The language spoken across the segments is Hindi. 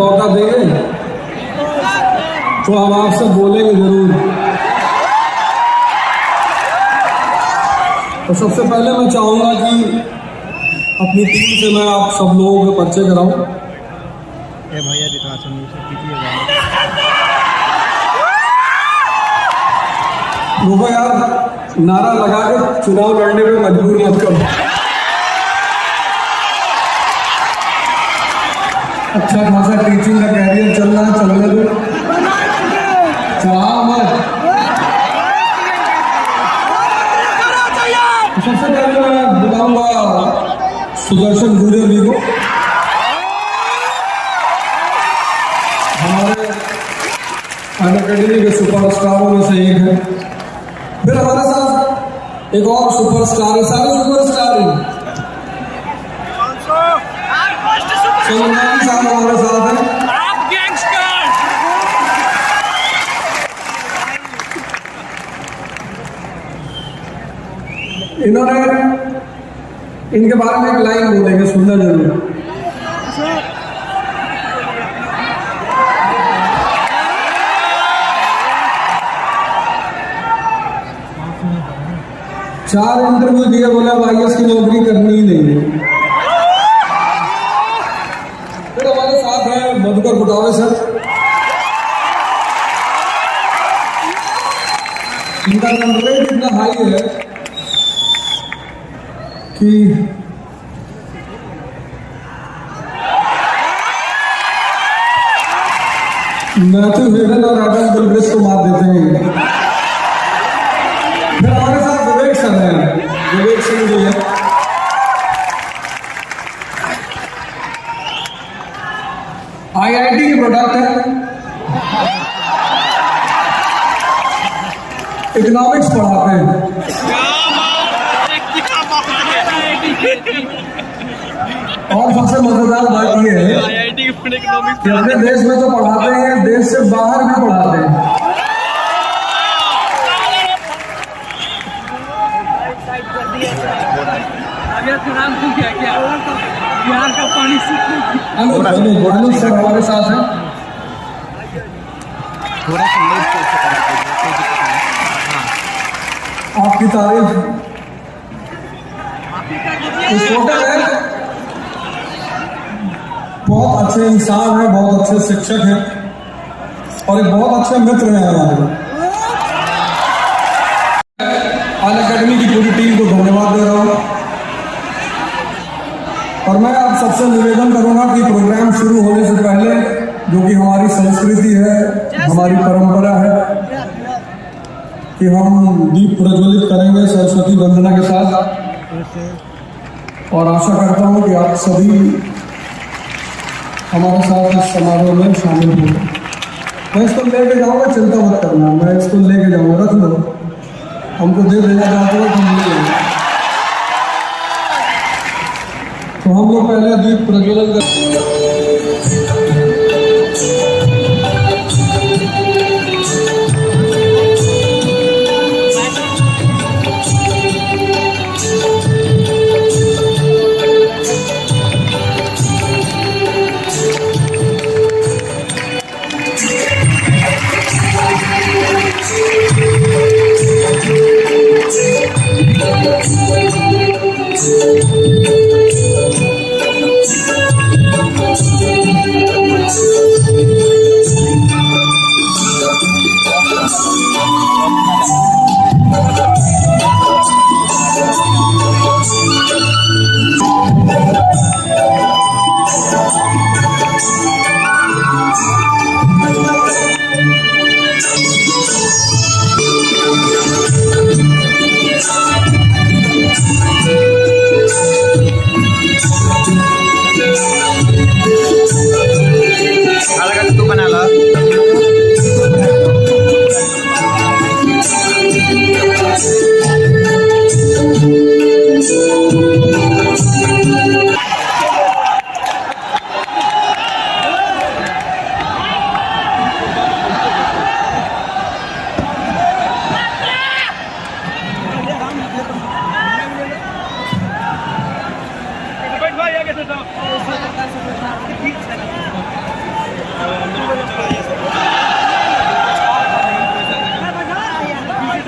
मौका देंगे तो हम आपसे बोलेंगे जरूर। तो सबसे पहले मैं चाहूंगा कि अपनी टीम से मैं आप सब लोगों के परिचय कराऊं। भैया रुको यार, नारा लगा के चुनाव लड़ने में मजबूर मत करो। अच्छा खासा टीचिंग का कैरियर चल रहा है, चलने दो, चढ़ाओ मत। सबसे पहले मैं बुलाऊंगा सुदर्शन गुर्जर जी को, हमारे अनअकैडमी के सुपरस्टारों में से एक है। फिर हमारे साथ एक और सुपरस्टार है, सारे सुपरस्टार हैं। सलमान साहब हमारे साथ हैं। इन्होंने इनके बारे में एक लाइन बोलेंगे, सुनना जरूर। चार इंटरव्यू दिए, बोला अब IAS की नौकरी करनी ही नहीं है। फिर हमारे साथ है मधुकर गुटावे सर। इनका नंबर इतना हाई है कि मैथ्यू हेडन और एडम गिलक्रिस्ट को मार देते हैं। फिर हमारे साथ विवेक सर हैं, विवेक सिंह जी है। IIT के प्रोडक्ट है, इकोनॉमिक्स पढ़ाते हैं। और सबसे मजेदार बात यह है कि अपने देश में तो पढ़ाते हैं, देश से बाहर भी पढ़ाते हैं। बिहार का पानी अनुज सर हमारे साथ हैं। आपकी तारीफ होटल है, बहुत अच्छे इंसान हैं, बहुत अच्छे शिक्षक हैं और एक बहुत अच्छे मित्र हैं हमारे। अनअकैडमी की पूरी टीम को धन्यवाद दे रहा हूँ और मैं आप सबसे निवेदन करूंगा कि प्रोग्राम शुरू होने से पहले, जो कि हमारी संस्कृति है, हमारी परंपरा है, कि हम दीप प्रज्वलित करेंगे सरस्वती वंदना के साथ। और आशा करता हूं कि आप सभी हमारे साथ इस समारोह में शामिल होंगे। मैं इसको लेके जाऊंगा, चिंता मत करना, मैं इसको लेके जाऊंगा, रख लो, हमको दे देना चाहते हो तो हम ले लेंगे। तो हम लोग पहले दीप प्रज्वलन कर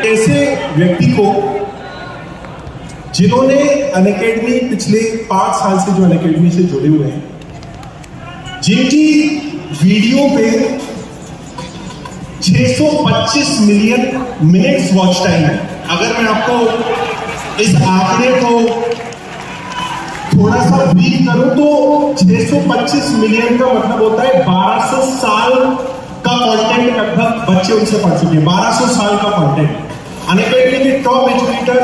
ऐसे व्यक्ति को जिन्होंने अनअकैडमी पिछले 5 साल से जो अनअकैडमी से जुड़े हुए हैं, जिनकी वीडियो पे 625 मिलियन मिनट्स वॉच टाइम है। अगर मैं आपको इस आंकड़े को थोड़ा सा ब्रीफ करूं तो 625 मिलियन का मतलब होता है 1200 साल का कंटेंट लगभग बच्चे उनसे पढ़ चुके हैं। 1200 साल का कंटेंट। अनअकैडमी के टॉप एजुकेटर,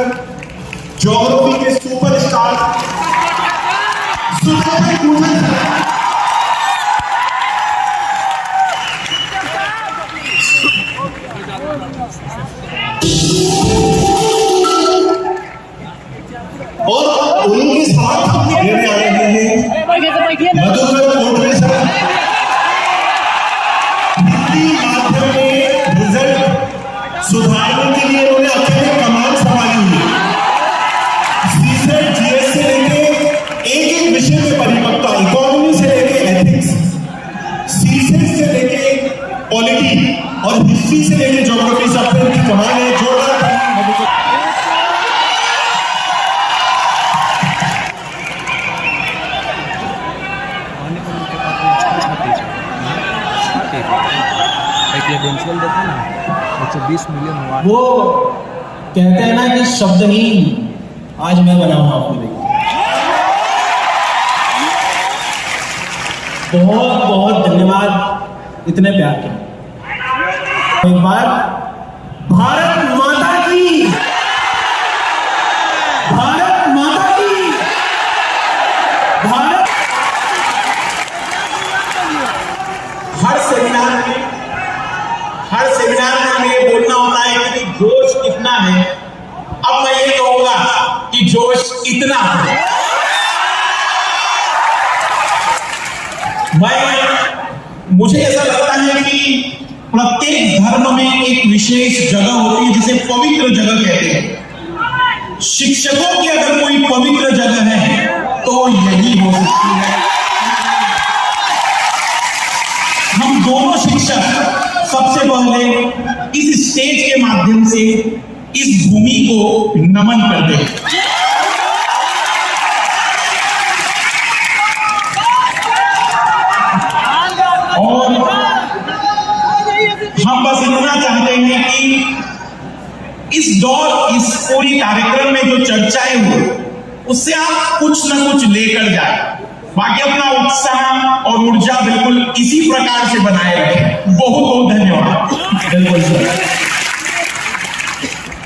ज्योग्राफी के सुपरस्टार और उनके साथ लेने आ रहे हैं मधुकर कोटरे सर। हिंदी माध्यम में रिजल्ट सुधारने के लिए उन्होंने अकेले कमान संभाली हुई। सीसेट जीएस से लेके एक विषय में परिपक्वता, इकोनॉमी से लेके एथिक्स, सीसेट से लेके पॉलिटी और हिस्ट्री से लेके ज्योग्राफी, सब पे उनकी कमान है। जोरदार देखो ना 120 मिलियन हुआ। वो कहते हैं ना कि शब्दहीन आज मैं बना हूं आपको देखिए। बहुत बहुत धन्यवाद इतने प्यार के। एक बार भारत माता की, भारत माता की, भारत। हर सेमिनार में हमें ये बोलना होता है कि जोश कितना है। अब मैं ये कहूंगा कि जोश इतना है। मुझे ऐसा लगता है कि प्रत्येक धर्म में एक विशेष जगह होती है जिसे पवित्र जगह कहते हैं। शिक्षकों की अगर कोई पवित्र जगह है तो यही हो सकती है। हम दोनों शिक्षक सबसे पहले इस स्टेज के माध्यम से इस भूमि को नमन करते हैं। और हम बस इतना चाहते हैं कि इस दौर, इस पूरी कार्यक्रम में जो चर्चाएं हुई उससे आप कुछ न कुछ लेकर जाए। बाकी अपना उत्साह और ऊर्जा बिल्कुल इसी प्रकार से बनाए रखें। बहुत बहुत धन्यवाद। बिल्कुल सर।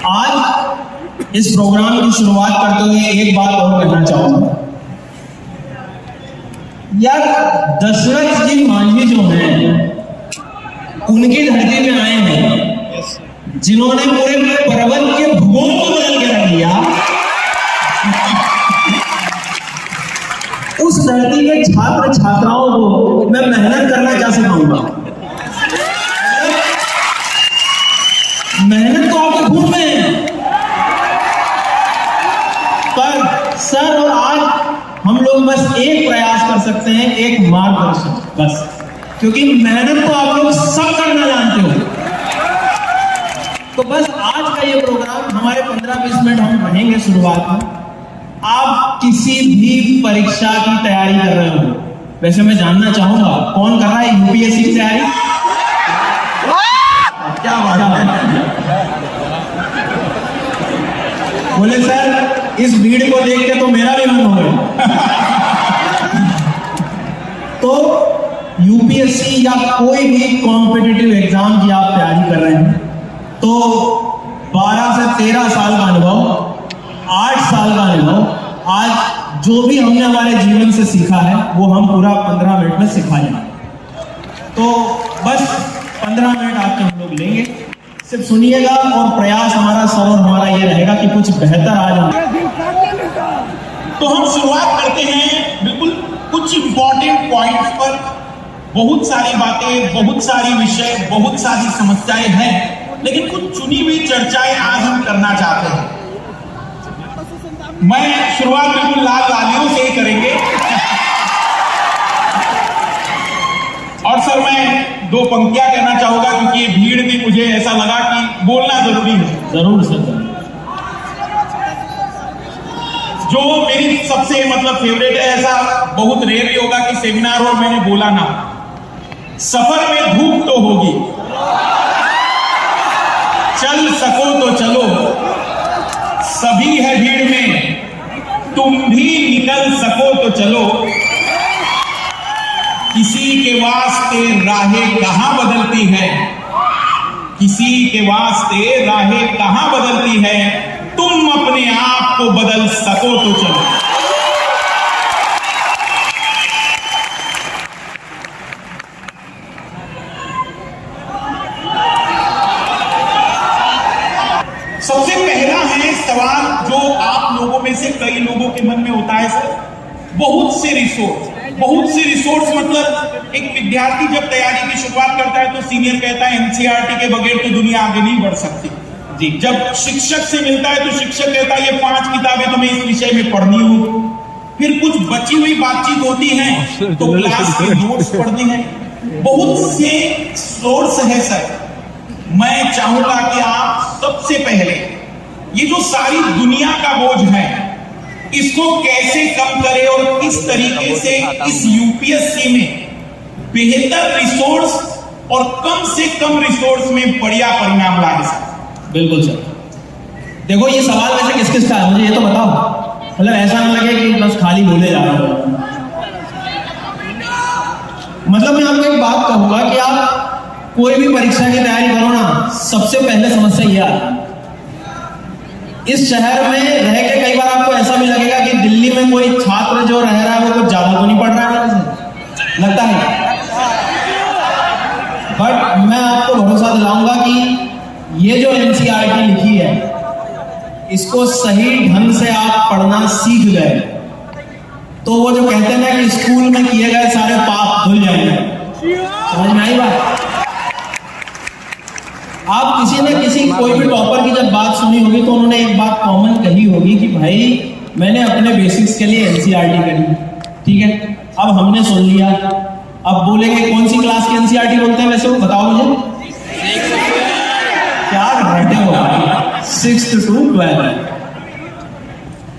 आज इस प्रोग्राम की शुरुआत करते हुए एक बात और कहना चाहूंगा यार, दशरथ जी मांझी जो हैं उनकी धरती में आए हैं जिन्होंने पूरे पर्वत के भूगोल को बदल के रख दिया। उस धरती के छात्र छात्राओं को मैं मेहनत करना क्या सिखाऊंगा? मेहनत तो आपके खून में है। पर सर और आज हम लोग बस एक प्रयास कर सकते हैं, एक मार्गदर्शन बस, क्योंकि मेहनत तो आप लोग सब करना जानते हो। तो बस आज का ये प्रोग्राम हमारे 15-20 मिनट हम रहेंगे शुरुआत में। आप किसी भी परीक्षा की तैयारी कर रहे हो, वैसे मैं जानना चाहूंगा कौन कर रहा है यूपीएससी की तैयारी? क्या बात है। बोले सर इस भीड़ को देख के तो मेरा भी मन हो गया। तो यूपीएससी या कोई भी कॉम्पिटिटिव एग्जाम की आप तैयारी कर रहे हैं तो 12 से 13 साल का अनुभव, 8 साल का अनुभव, आज जो भी हमने हमारे जीवन से सीखा है वो हम पूरा 15 मिनट में सिखाएंगे। तो बस 15 मिनट आपके हम लोग लेंगे, सिर्फ सुनिएगा और प्रयास हमारा सर और हमारा ये रहेगा कि कुछ बेहतर आज हम। तो हम शुरुआत करते हैं बिल्कुल कुछ इंपॉर्टेंट पॉइंट्स पर। बहुत सारी बातें, बहुत सारी विषय, बहुत सारी समस्याएं हैं, लेकिन कुछ चुनी हुई चर्चाएं आज हम करना चाहते हैं। मैं शुरुआत बिल्कुल लाल लालियों से ही करेंगे। और सर मैं 2 पंक्तियां कहना चाहूंगा क्योंकि ये भीड़ थी, मुझे ऐसा लगा कि बोलना जरूरी है। जरूर सर, जरूर। जो मेरी सबसे मतलब फेवरेट है, ऐसा बहुत रेयर ही होगा कि सेमिनार और मैंने बोला ना, सफर में धूप तो होगी, चल सको तो चलो, सभी है भीड़ में, तुम भी निकल सको तो चलो, किसी के वास्ते राहें कहां बदलती है, किसी के वास्ते राहें कहां बदलती है, तुम अपने आप को बदल सको तो चलो। सबसे पहला है सवाल जो आप लोगों में से कई लोगों के मन में होता है, सर बहुत से रिसोर्स मतलब एक विद्यार्थी जब तैयारी की शुरुआत करता है तो सीनियर कहता है एनसीईआरटी के बगैर तो दुनिया आगे नहीं बढ़ सकती जी। जब शिक्षक से मिलता है तो शिक्षक कहता है ये 5 किताबें तुम्हें इस विषय में पढ़नी हो, फिर कुछ बची हुई बातचीत होती है तो क्लास के नोट्स पढ़ने हैं, बहुत से सोर्स है सर। मैं चाहूंगा कि आप सबसे पहले ये जो सारी दुनिया का बोझ है इसको कैसे कम करें और किस तरीके से इस यूपीएससी में बेहतर रिसोर्स और कम से कम रिसोर्स में बढ़िया परिणाम लाए सर। बिल्कुल सर। देखो ये सवाल वैसे किस किस का है मुझे ये तो बताओ, मतलब ऐसा ना लगे कि बस खाली बोले जा रहे हो। मतलब मैं आपको एक बात कहूंगा कि आप कोई भी परीक्षा की तैयारी करो ना, सबसे पहले समस्या ये आती है। इस शहर में रह के कई बार आपको ऐसा भी लगेगा कि दिल्ली में कोई छात्र जो रह रहा है वो कुछ ज्यादा तो नहीं पढ़ रहा है, लगता है। बट मैं आपको भरोसा दिलाऊंगा कि ये जो एनसीईआरटी लिखी है इसको सही ढंग से आप पढ़ना सीख गए तो वो जो कहते हैं ना कि स्कूल में किए गए सारे पाप धुल जाएंगे, समझ में आई बात? आप किसी न किसी कोई भी टॉपर की जब बात सुनी होगी तो उन्होंने एक बात कॉमन कही होगी कि भाई मैंने अपने बेसिक्स के लिए एनसीईआरटी करी, ठीक है, अब हमने सुन लिया, अब बोलेंगे कौन सी क्लास की एनसीईआरटी बोलते हैं वैसे वो बताओ मुझे, क्या रहते हो भाई, 6th to 12th।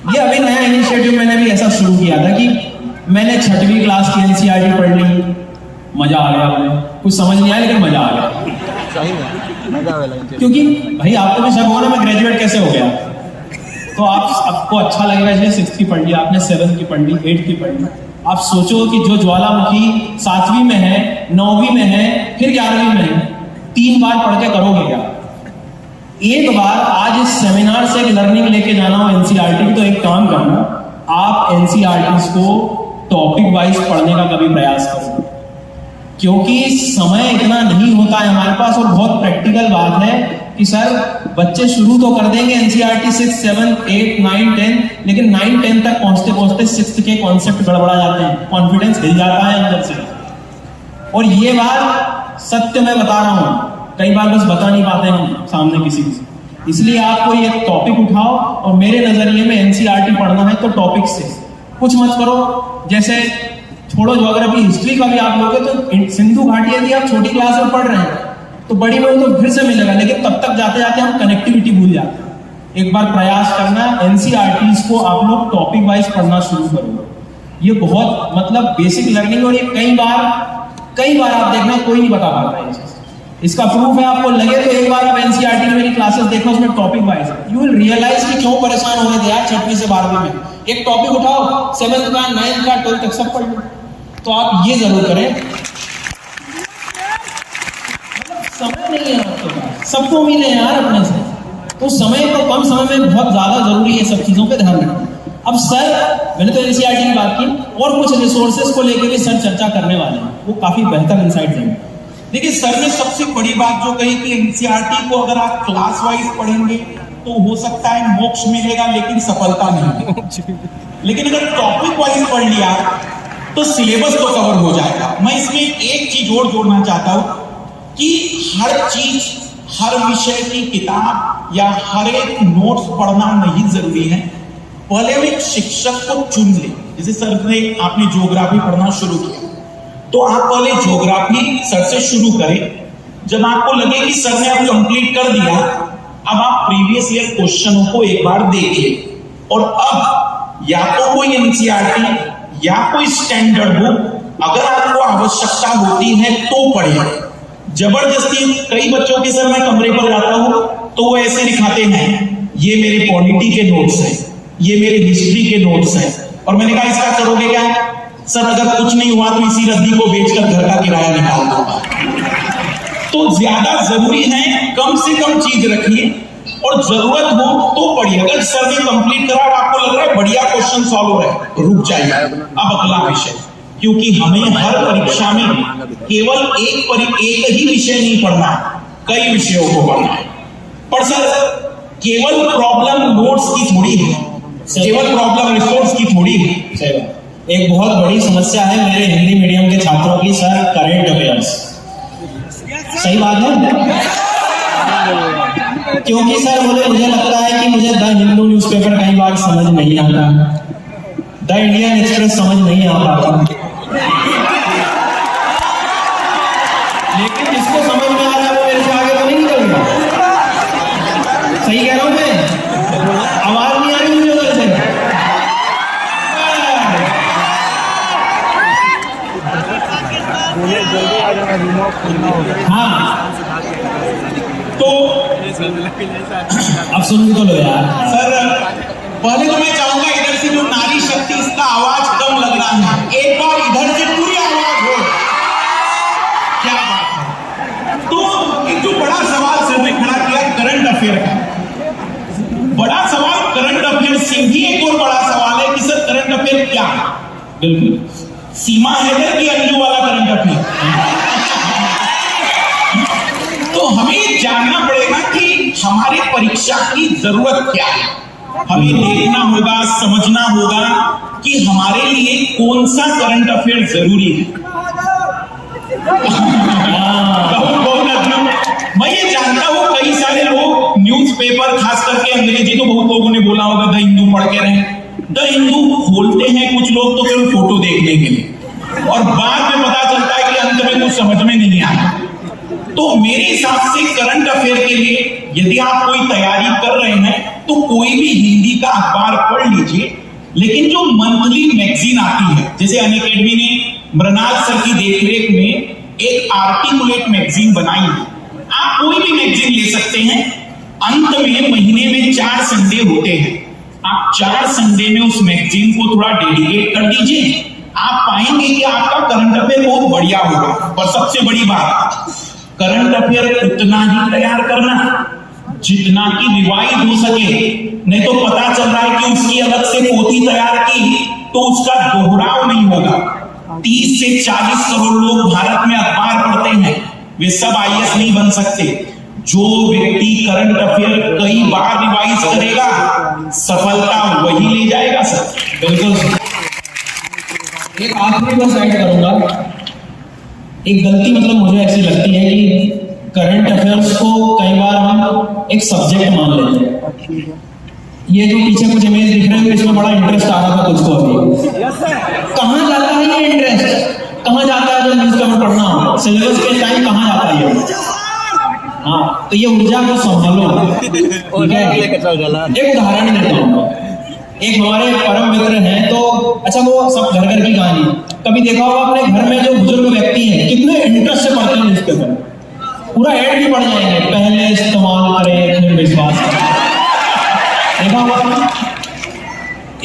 ये अभी नया इनिशिएटिव मैंने भी ऐसा शुरू किया था कि मैंने 6वीं क्लास की एनसीईआरटी पढ़ ली, मजा आ गया, मुझे कुछ समझ नहीं आया लेकिन मजा आ गया। क्योंकि भाई आपको भी शक होगा ना मैं ग्रेजुएट कैसे हो गया, तो आपको अच्छा लगेगा इसलिए 6th की पढ़ ली आपने, 7th की पढ़ ली, 8th की पढ़ ली। आप सोचो कि जो ज्वालामुखी 7वीं में है, 9वीं में है, फिर 11वीं में है, 3 बार पढ़ के करोगे क्या? एक बार आज इस सेमिनार से एक लर्निंग लेके जाना हो एनसीईआरटी की, तो एक काम करना, आप एनसीईआरटी को टॉपिक वाइज पढ़ने का कभी प्रयास करो, क्योंकि समय इतना नहीं होता है हमारे पास। और बहुत प्रैक्टिकल बात है कि सर बच्चे शुरू तो कर देंगे एनसीईआरटी 6, 7, 8, 9, 10, लेकिन 9, 10 तक पहुंचते पहुंचते 6th के कॉन्सेप्ट गड़बड़ा जाते हैं, कॉन्फिडेंस हिल जाता है अंदर से। और ये बात सत्य मैं बता रहा हूं, कई बार बस बता नहीं पाते हम सामने किसी से। इसलिए आप कोई एक टॉपिक उठाओ और मेरे नजरिए में एनसीईआरटी पढ़ना है तो टॉपिक से, कुछ मत करो जैसे छोड़ो ज्योग्राफी, हिस्ट्री का भी आप लोगे तो सिंधु घाटी यदि आप छोटी क्लास में पढ़ रहे हैं तो बड़ी में तो फिर से मिलेगा, लेकिन तब तक जाते जाते हम कनेक्टिविटी भूल जाते हैं। एक बार प्रयास करना, एनसीईआरटीज को आप लोग टॉपिक वाइज पढ़ना शुरू करो, ये बहुत मतलब बेसिक लर्निंग। और ये कई बार आप देखना कोई नहीं बता पाता है, इसका प्रूफ है। आपको लगे तो एक बार आप एनसीईआरटी की मेरी क्लासेस देखो, उसमें topic wise you will realise कि क्यों परेशान हो रहे थे यार 6वीं से 12वीं में। एक टॉपिक उठाओ, 7th का, 9th का, 12th तक सब पढ़ लो। तो आप ये जरूर करें, समय नहीं है आपके पास, सबको मिले यार अपने से, तो समय को कम समय में बहुत ज्यादा जरूरी है, सब चीजों पे ध्यान रखना। अब सर मैंने तो एनसीईआरटी की बात की और कुछ रिसोर्सेज को लेकर भी सर चर्चा करने वाले हैं, वो काफी बेहतर इंसाइट देंगे। देखिए सर ने सबसे बड़ी बात जो कही कि एनसीईआरटी को अगर आप क्लास वाइज पढ़ेंगे तो हो सकता है मोक्ष मिलेगा लेकिन सफलता नहीं। लेकिन अगर टॉपिक वाइज पढ़ लिया तो सिलेबस तो कवर हो जाएगा। मैं इसमें एक चीज और जोड़ना चाहता हूं कि हर चीज, हर विषय की किताब या हर एक नोट्स पढ़ना नहीं जरूरी है। पहले हम एक शिक्षक को चुन ले, जैसे सर ने आपने ज्योग्राफी पढ़ना शुरू किया तो आप पहले ज्योग्राफी सर से शुरू करें। जब आपको लगे कि सर ने अब कंप्लीट कर दिया अब आप प्रीवियस ईयर क्वेश्चनों को एक बार देखिए और अब या तो कोई एनसीईआरटी या कोई स्टैंडर्ड बुक अगर आपको आवश्यकता होती है तो पढ़िए। जबरदस्ती कई बच्चों के सर मैं कमरे पर जाता हूं तो वो ऐसे दिखाते हैं ये मेरे पॉलिटी के नोट्स हैं, ये मेरे हिस्ट्री के नोट्स हैं, और मैंने कहा इसका करोगे क्या? सर अगर कुछ नहीं हुआ तो इसी रद्दी को बेचकर घर का किराया निकाल दूंगा। तो ज्यादा जरूरी है कम से कम चीज रखिए और जरूरत हो तो पढ़िए। अगर सर ने कंप्लीट करा और आपको लग रहा है बढ़िया क्वेश्चन सॉल्व हो रहा है, रुक जाइए, अब अगला विषय, क्योंकि हमें हर परीक्षा में केवल एक ही विषय नहीं पढ़ना है, कई विषयों को पढ़ना है। पर सर केवल प्रॉब्लम नोट्स की थोड़ी है, केवल प्रॉब्लम रिसोर्स की थोड़ी है। एक बहुत बड़ी समस्या है मेरे हिंदी मीडियम के छात्रों की सर, करंट अफेयर्स। सही बात है, क्योंकि सर मुझे लगता है कि मुझे द हिंदू न्यूज़पेपर कई बार समझ नहीं आता, द इंडियन एक्सप्रेस समझ नहीं आ पाता, लेकिन जिसको समझ में आ रहा है वो मेरे से आगे तो नहीं निकल रहा। सही कह रहा हूं मैं? आवाज नहीं आ रही मुझे उधर से। हाँ तो अब सुन तो लो यार। सर पहले तो मैं चाहूंगा इधर से जो नारी शक्ति, इसका आवाज कम लग रहा है, एक बार इधर से पूरी आवाज हो। क्या बात है। तो एक जो बड़ा सवाल सर ने खड़ा किया करंट अफेयर का, बड़ा सवाल करंट अफेयर से भी एक और बड़ा सवाल है कि सर करंट अफेयर क्या है? बिल्कुल सीमा हैदर की अंजू वाला करंट अफेयर। तो हमें जानना पड़ेगा कि हमारे परीक्षा की जरूरत क्या है। हमें देखना होगा, समझना होगा कि हमारे लिए कौन सा करंट अफेयर जरूरी है। मैं ये जानता हूं कई सारे लोग न्यूज़पेपर, खास करके अंग्रेजी तो बहुत लोगों ने बोला होगा द हिंदू पढ़ के रहे, द हिंदू खोलते हैं कुछ लोग तो केवल फोटो देखने के लिए, और बाद में पता चलता है कि अंत में कुछ समझ में नहीं आया। तो मेरे हिसाब से करंट अफेयर के लिए यदि आप कोई तैयारी कर रहे हैं तो कोई भी हिंदी का अखबार पढ़ लीजिए, लेकिन जो मंथली मैगजीन आती है, जैसे अनअकैडमी ने मृणाल सर की देखरेख में एक आर्टिकुलेट मैगजीन बनाई है, आप कोई भी मैगजीन ले सकते हैं। अंत में महीने में 4 संडे होते हैं, आप 4 संडे में उस मैगजीन को थोड़ा डेडिकेट कर दीजिए, आप पाएंगे कि आपका करंट अफेयर बहुत बढ़िया होगा। पर सबसे बड़ी बात, करंट अफेयर उतना ही तैयार करना जितना कि रिवाइज हो सके, नहीं तो पता चल रहा है कि उसकी अलग से पोथी तैयार की तो उसका दोहराव नहीं होगा। 30 से 40 करोड़ लोग भारत में अखबार पढ़ते हैं, वे सब आईएएस नहीं बन सकते। जो व्यक्ति करंट अफेयर कई बार रिवाइज करेगा सफलता वही ले जाएगा सर। बिल्कुल। एक आखिरी बस ऐड करूंगा, एक गलती मतलब मुझे ऐसी लगती है कि करंट अफेयर्स को कई बार हम एक सब्जेक्ट मान लेते हैं। ये जो पीछे कुछ इमेज दिख रहे हैं इसमें बड़ा इंटरेस्ट आ रहा था कुछ को अभी, कहाँ जाता है ये इंटरेस्ट? कहाँ जाता है जब न्यूज़पेपर पढ़ना हो? सिलेबस के टाइम कहाँ जाता है ये? हाँ, तो ये ऊर्जा को संभालो। ठीक है, एक उदाहरण देता हूँ। एक हमारे परम मित्र हैं, तो अच्छा वो सब घर घर की कहानी, कभी देखा होगा अपने घर में जो बुजुर्ग व्यक्ति हैं कितने इंटरेस्ट से पढ़ते हैं न्यूज़पेपर, पूरा ऐड भी पढ़ जाएंगे, पहले इस्तेमाल करें फिर विश्वास करें। देखा होगा।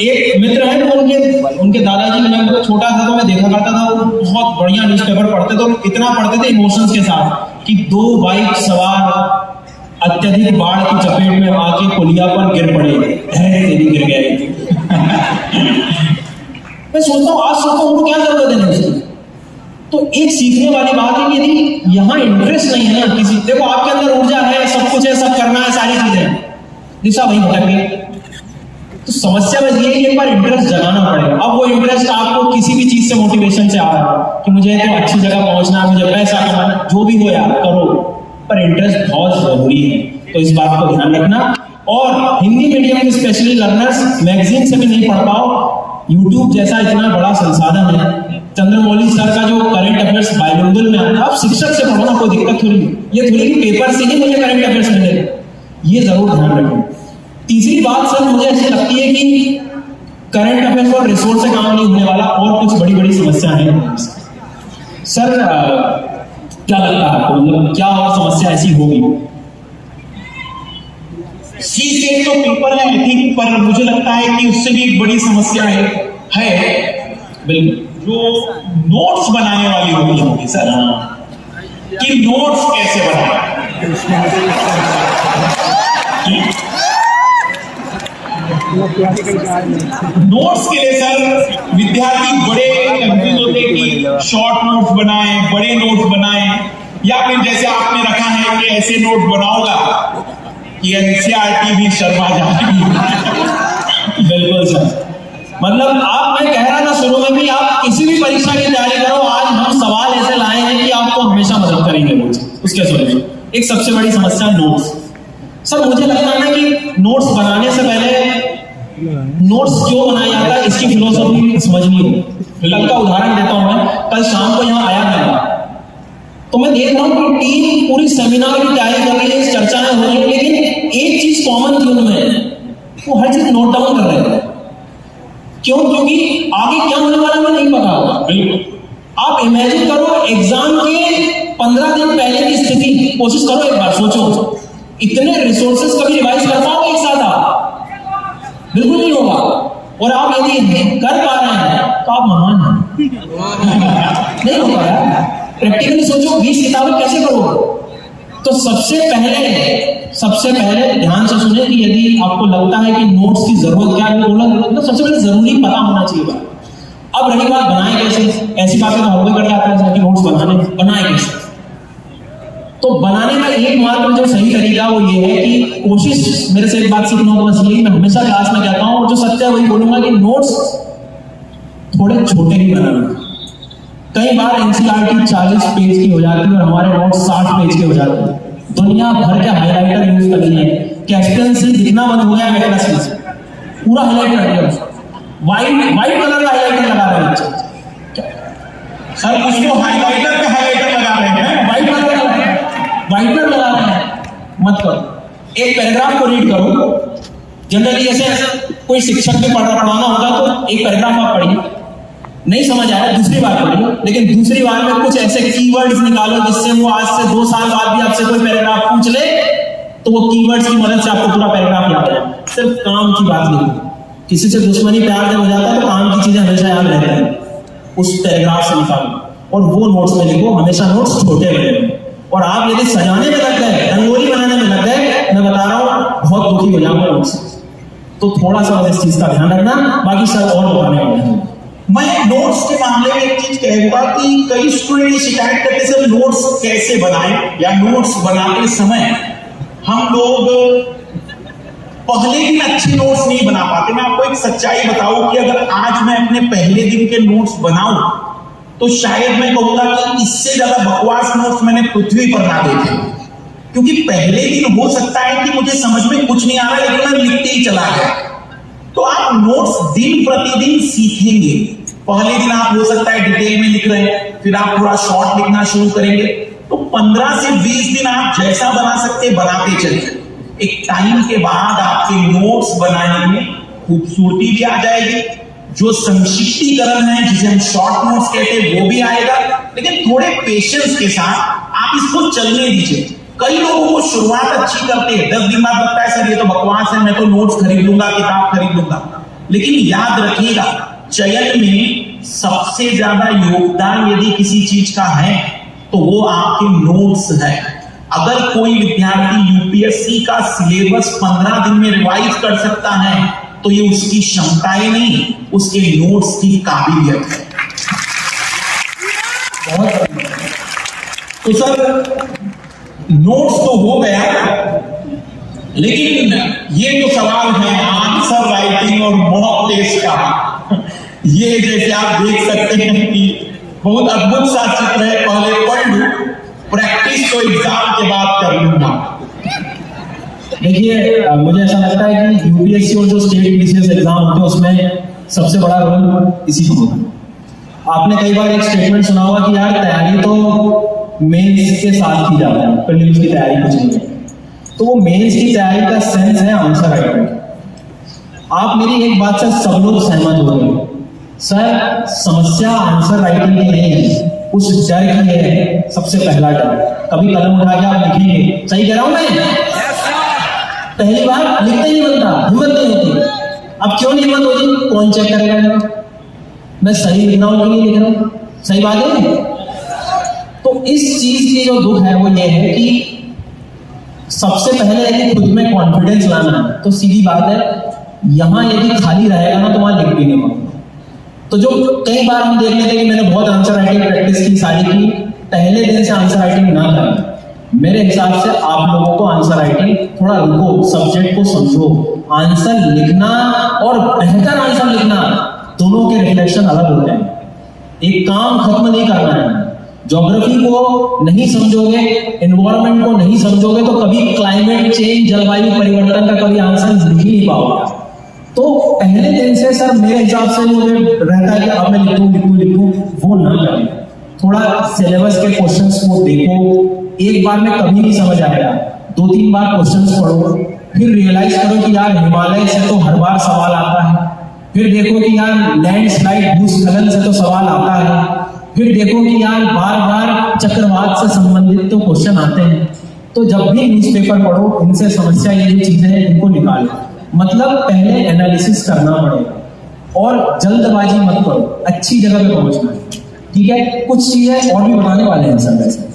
एक मित्र है तो उनके दादाजी, मैं छोटा था तो मैं देखा करता था, वो बहुत बढ़िया न्यूज़पेपर पढ़ते थे, तो इतना पढ़ते थे इमोशंस के साथ कि 2 बाइक सवार अत्यधिक बाढ़ की चपेट में आके पुलिया पर गिर पड़े, तेरी गिर गए। मैं सोचता हूँ, आज सोचता हूँ उनको क्या जरूरत है न्यूज़? तो एक सीखने वाली बात है कि यदि यहाँ इंटरेस्ट नहीं है ना किसी, देखो आपके अंदर ऊर्जा है, सब कुछ है, सब करना है, सारी चीजें, दिशा वही भटक गई। तो समस्या बस ये है कि एक बार इंटरेस्ट जगाना पड़ेगा। अब वो इंटरेस्ट आपको किसी भी चीज से मोटिवेशन से आ रहा है कि मुझे तो अच्छी जगह पहुंचना है, मुझे पैसा कमाना, जो भी हो यार करो, पर इंटरेस्ट बहुत जरूरी है। तो इस बात को ध्यान रखना। और हिंदी मीडियम के स्पेशली लर्नर्स मैगजीन से भी नहीं पढ़ पाओ, यूट्यूब जैसा इतना बड़ा संसाधन है, चंद्रमौली सर का जो करंट अफेयर्स बाइलिंगुअल में आता है, आप शिक्षक से पढ़ो ना, कोई दिक्कत थोड़ी। ये थोड़ी कि पेपर से ही मुझे करंट अफेयर्स मिले, ये जरूर ध्यान रखें। तीसरी बात सर मुझे ऐसी लगती है कि करंट अफेयर्स और रिसोर्स से काम नहीं होने वाला, और कुछ बड़ी बड़ी समस्या है सर। क्या लगता है आपको, मतलब क्या और समस्या ऐसी होगी? सी से तो पेपर है आई थिंक, पर मुझे लगता है कि उससे भी एक बड़ी समस्या है बिल्कुल, जो नोट्स बनाने वाली होगी सर, कि नोट्स कैसे बनाए। नोट्स के लिए सर विद्यार्थी बड़े कंफ्यूज होते हैं कि शॉर्ट नोट्स बनाएं, बड़े नोट्स बनाएं, या फिर जैसे आपने रखा है कि ऐसे नोट्स बनाओगा कि एनसीईआरटी भी शर्मा जाएगी। बिल्कुल सर, मतलब मैं कह रहा था शुरू में भी, आप किसी भी परीक्षा की तैयारी करो, आज हम सवाल ऐसे लाए हैं कि आपको हमेशा मदद करेंगे उसके सोल्यूशन। एक सबसे बड़ी समस्या नोट्स। सर मुझे लगता है कि नोट्स बनाने से पहले नोट्स क्यों बनाया जाता है इसकी फिलोसॉफी समझनी हो। कल का उदाहरण देता हूं मैं, कल शाम को यहाँ आया था तो मैं देख रहा हूँ कि टीम पूरी सेमिनार की तैयारी कर रही है, चर्चाएं हो रही है, लेकिन एक चीज कॉमन थी उनमें, वो हर चीज नोट डाउन कर रहे थे। क्यों? क्योंकि आगे क्या होने वाला है नहीं पता होगा। बिल्कुल, आप इमेजिन करो एग्जाम के 15 दिन पहले की स्थिति, कोशिश करो एक बार, सोचो इतने रिसोर्सेज कभी रिवाइज कर पाओगे एक साथ? आप बिल्कुल नहीं होगा। और आप यदि कर पा रहे हैं तो आप महान हैं। नहीं होगा यार, प्रैक्टिकली सोचो 20 किताबें कैसे करोगे? तो सबसे पहले ध्यान से सुने कि यदि आपको लगता है कि नोट्स की जरूरत क्या है, तो सबसे पहले जरूरी पता होना चाहिए बात। अब रही बात बनाए कैसे, ऐसी बातें तो हर कोई कर जाता है कि नोट्स बनाए कैसे। तो बनाने का एकमात्र जो सही तरीका वो ये है कि कोशिश, मेरे से एक बात सीखना हो तो बस यही, मैं हमेशा क्लास में कहता हूँ और जो सत्य है वही बोलूंगा कि नोट्स थोड़े छोटे ही बनाना। कई बार एनसीईआरटी 40 पेज की हो जाती है और हमारे नोट्स 60 पेज के हो जाते हैं। दुनिया भर के हाईलाइटर यूज कर लिए, कैप्टन से दिखना बंद हो गया है, पूरा हाईलाइट कर दिया, व्हाइट कलर का हाईलाइटर लगा रहे हैं बच्चे। सर उसको हाईलाइटर पे हाईलाइटर लगा रहे हैं, व्हाइटर लगा रहे हैं, मत करो। एक पैराग्राफ को रीड करो। जनरली जैसे कोई शिक्षक भी पढ़ाना होता तो एक पैराग्राफ आप पढ़िए, नहीं समझ आया दूसरी बार पढ़िए, लेकिन दूसरी बार में कुछ ऐसे कीवर्ड्स निकालो जिससे वो आज से 2 साल बाद भी आपसे कोई पैराग्राफ पूछ ले तो वो कीवर्ड्स की मदद से आपको पूरा पैराग्राफ याद है। सिर्फ काम की बात लिखो। किसी से दुश्मनी प्यार जब हो जाता है तो काम की चीजें हमेशा याद रहती हैं, उस पैराग्राफ से निकालो और वो नोट्स में लिखो। हमेशा नोट्स छोटे बने। और आप यदि सजाने में लग गए, रंगोली बनाने में लग गए, मैं बता रहा हूँ बहुत दुखी हो जाऊंगा नोट्स। तो थोड़ा सा इस चीज का ध्यान रखना, बाकी सब और बताने वाले हैं। मैं नोट्स के मामले में एक चीज कहूंगा कि कई स्टूडेंट शिकायत करते सर नोट्स कैसे बनाएं, या नोट्स बनाते समय हम लोग पहले दिन अच्छे नोट्स नहीं बना पाते। मैं आपको एक सच्चाई बताऊं कि अगर आज मैं अपने पहले दिन के नोट्स बनाऊं तो शायद मैं कहूंगा कि इससे ज्यादा बकवास नोट्स मैंने पृथ्वी पर ना देखे, क्योंकि पहले दिन हो सकता है कि मुझे समझ में कुछ नहीं आ रहा लेकिन मैं लिखते ही चला गया। तो आप नोट्स दिन प्रतिदिन सीखेंगे। पहले दिन आप हो सकता है डिटेल में लिख रहे हैं, फिर आप थोड़ा शॉर्ट लिखना शुरू करेंगे, तो 15 से 20 दिन आप जैसा बना सकते बनाते चलिए। एक टाइम के बाद आपके नोट्स बनाने में खूबसूरती भी आ जाएगी, जो संक्षिप्तीकरण है जिसे हम शॉर्ट नोट्स कहते हैं वो भी आएगा, लेकिन थोड़े पेशेंस के साथ आप इसको चलने दीजिए। कई लोगों को शुरुआत अच्छी करते हैं, 10 दिन बाद लगता है सर ये तो बकवास है, मैं तो नोट्स खरीद लूंगा, किताब खरीद लूंगा। लेकिन याद रखिएगा, चयन में सबसे ज्यादा योगदान यदि किसी चीज का है तो वो आपके नोट्स है। अगर कोई विद्यार्थी यूपीएससी का सिलेबस 15 दिन में रिवाइज कर सकता है तो ये उसकी क्षमताएं नहीं, उसके नोट्स की काबिलियत है। तो सर नोट्स तो हो गया, लेकिन ये जो सवाल है आंसर राइटिंग और मॉक टेस्ट का, ये जैसे आप देख सकते हैं कि बहुत अद्भुत सा चित्र है। पहले पढ़ लूं, प्रैक्टिस तो एग्जाम के बाद कर लूंगा। देखिए मुझे ऐसा लगता है कि यूपीएससी और जो स्टेट पीसीएस एग्जाम होते हैं उसमें सबसे बड़ा रोल इसी को होता है। आपने कई बार एक स्टेटमेंट सुना होगा कि यार तैयारी तो मेंस के साथ की जाती है, प्रीलिम्स की तैयारी कुछ नहीं है। तो वो मेंस की तैयारी का सेंस है आंसर राइटिंग। आप मेरी एक बात से सब लोग सहमत हो गए, सर समस्या आंसर राइटिंग की नहीं है, उस डर की है। सबसे पहला डर, कभी कलम उठा के आप लिखेंगे, सही कह रहा हूं मैं? पहली बार लिखते ही नहीं बनता, हिम्मत नहीं होती। अब क्यों नहीं हिम्मत होती? कौन चेक करेगा मैं सही लिख रहा हूं कि नहीं लिख रहा हूं? सही बात है। तो इस चीज की जो दुख है वो ये है कि सबसे पहले यदि खुद में कॉन्फिडेंस लाना है तो सीधी बात है, यहां यदि खाली रहेगा ना तो वहां लिख भी नहीं पाऊंगा। तो जो कई बार हम देख लेते हैं कि मैंने बहुत आंसर राइटिंग प्रैक्टिस की सारी की, पहले दिन से आंसर राइटिंग ना करें। मेरे हिसाब से आप लोगों को आंसर राइटिंग थोड़ा रुको, सब्जेक्ट को समझो। आंसर लिखना और बेहतर आंसर लिखना दोनों के रिफ्लेक्शन अलग होते हैं। एक काम खत्म नहीं करना है। ज्योग्राफी को नहीं समझोगे, एनवायरनमेंट को नहीं समझोगे तो कभी क्लाइमेट चेंज, जलवायु परिवर्तन का कभी आंसर लिख ही नहीं पाओगे। तो पहले दिन से सर मेरे हिसाब से मुझे रहता है कि अब मैं लिखूं, वो ना करें। थोड़ा सिलेबस के क्वेश्चंस को देखो, एक बार में कभी नहीं समझ आएगा, 2-3 बार क्वेश्चंस पढ़ो, फिर रियलाइज करो कि यार हिमालय से तो हर बार सवाल आता है। फिर देखो कि यार लैंडस्लाइड, भूस्खलन से तो सवाल आता है। फिर देखो कि यार बार बार चक्रवात से संबंधित तो क्वेश्चन आते हैं। तो जब भी न्यूज़पेपर पढ़ो, इनसे समस्या ये जो चीजें हैं इनको निकालो। मतलब पहले एनालिसिस करना पड़ेगा और जल्दबाजी मत करो, अच्छी जगह पे पहुंचना है। ठीक है, कुछ चीजें और भी बताने वाले हैं सर। वैसे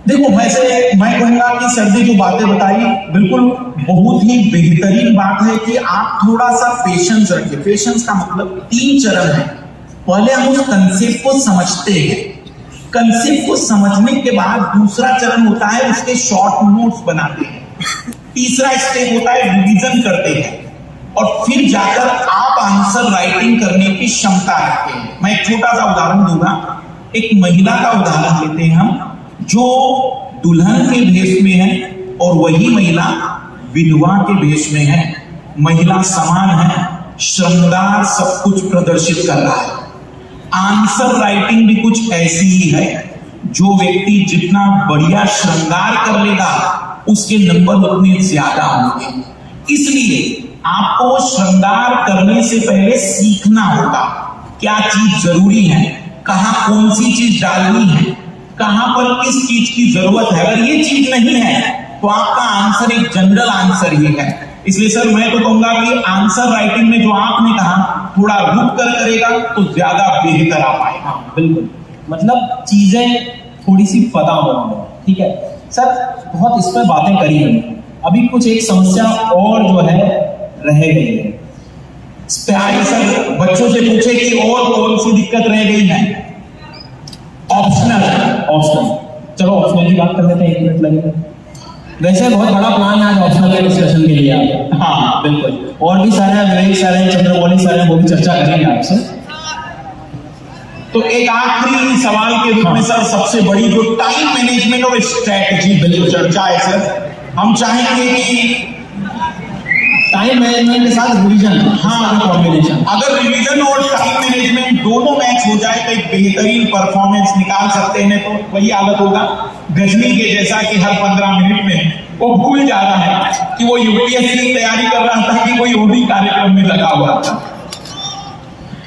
देखो, वैसे मैं कहूंगा कि सर ने जो बातें बताई बिल्कुल बहुत ही बेहतरीन बात है कि आप थोड़ा सा पेशेंस रखें। पेशेंस का मतलब 3 चरण है। पहले हम उस कंसेप्ट को समझते हैं, कंसेप्ट को समझने के बाद दूसरा चरण होता है उसके शॉर्ट नोट्स बनाते हैं, तीसरा स्टेप होता है रिवीजन करते हैं और फिर जाकर आप आंसर राइटिंग करने की क्षमता रखते हैं। मैं एक छोटा सा उदाहरण दूंगा। एक महिला का उदाहरण लेते हैं हम, जो दुल्हन के भेष में है और वही महिला विधवा के भेष में है। महिला समान है, श्रृंगार सब कुछ प्रदर्शित कर रहा है। आंसर राइटिंग भी कुछ ऐसी ही है। जो व्यक्ति जितना बढ़िया श्रृंगार कर लेगा उसके नंबर उतने ज्यादा होंगे। इसलिए आपको श्रृंगार करने से पहले सीखना होगा क्या चीज जरूरी है, कहां कौन सी चीज डालनी है, कहां पर किस चीज की जरूरत है। अगर ये चीज नहीं है तो आपका आंसर एक जनरल आंसर ही है। इसलिए सर मैं तो कहूंगा कि आंसर राइटिंग में जो आपने कहा थोड़ा रुक कर करेगा तो ज्यादा बेहतर आ पाएगा। बिल्कुल, मतलब चीजें थोड़ी सी पता होंगी। ठीक है सर, बहुत इस पर बातें करी हमने, अभी कुछ एक समस्या और जो है रह गई है। इस पे आइए सर बच्चों से पूछे कि और कौन सी दिक्कत रह गई है। ऑप्शनल, चलो ऑप्शनल की बात कर लेते हैं, 1 मिनट लगेगा। वैसे बहुत बड़ा प्लान है आज ऑप्शनल के डिस्कशन के लिए आप। हाँ बिल्कुल, और भी सारे हैं, विवेक सर हैं, चंद्रमौली सर हैं, वो भी चर्चा करेंगे आपसे। तो एक आखिरी सवाल के रूप में सर, सबसे बड़ी जो टाइम मैनेजमेंट और स्ट्रैटेजी बिल्कुल चर्चा है सर, हम चाहेंगे कि टाइम मैनेजमेंट के साथ रिवीजन, हाँ कॉम्बिनेशन। अगर रिवीजन और टाइम मैनेजमेंट दोनों मैच हो जाए तो एक बेहतरीन परफॉर्मेंस निकाल सकते हैं। तो वही हालत होगा गजनी के जैसा कि हर 15 मिनट में वो भूल जा रहा है कि वो यूपीएससी की तैयारी कर रहा था कि कोई और ही कार्यक्रम में लगा हुआ था।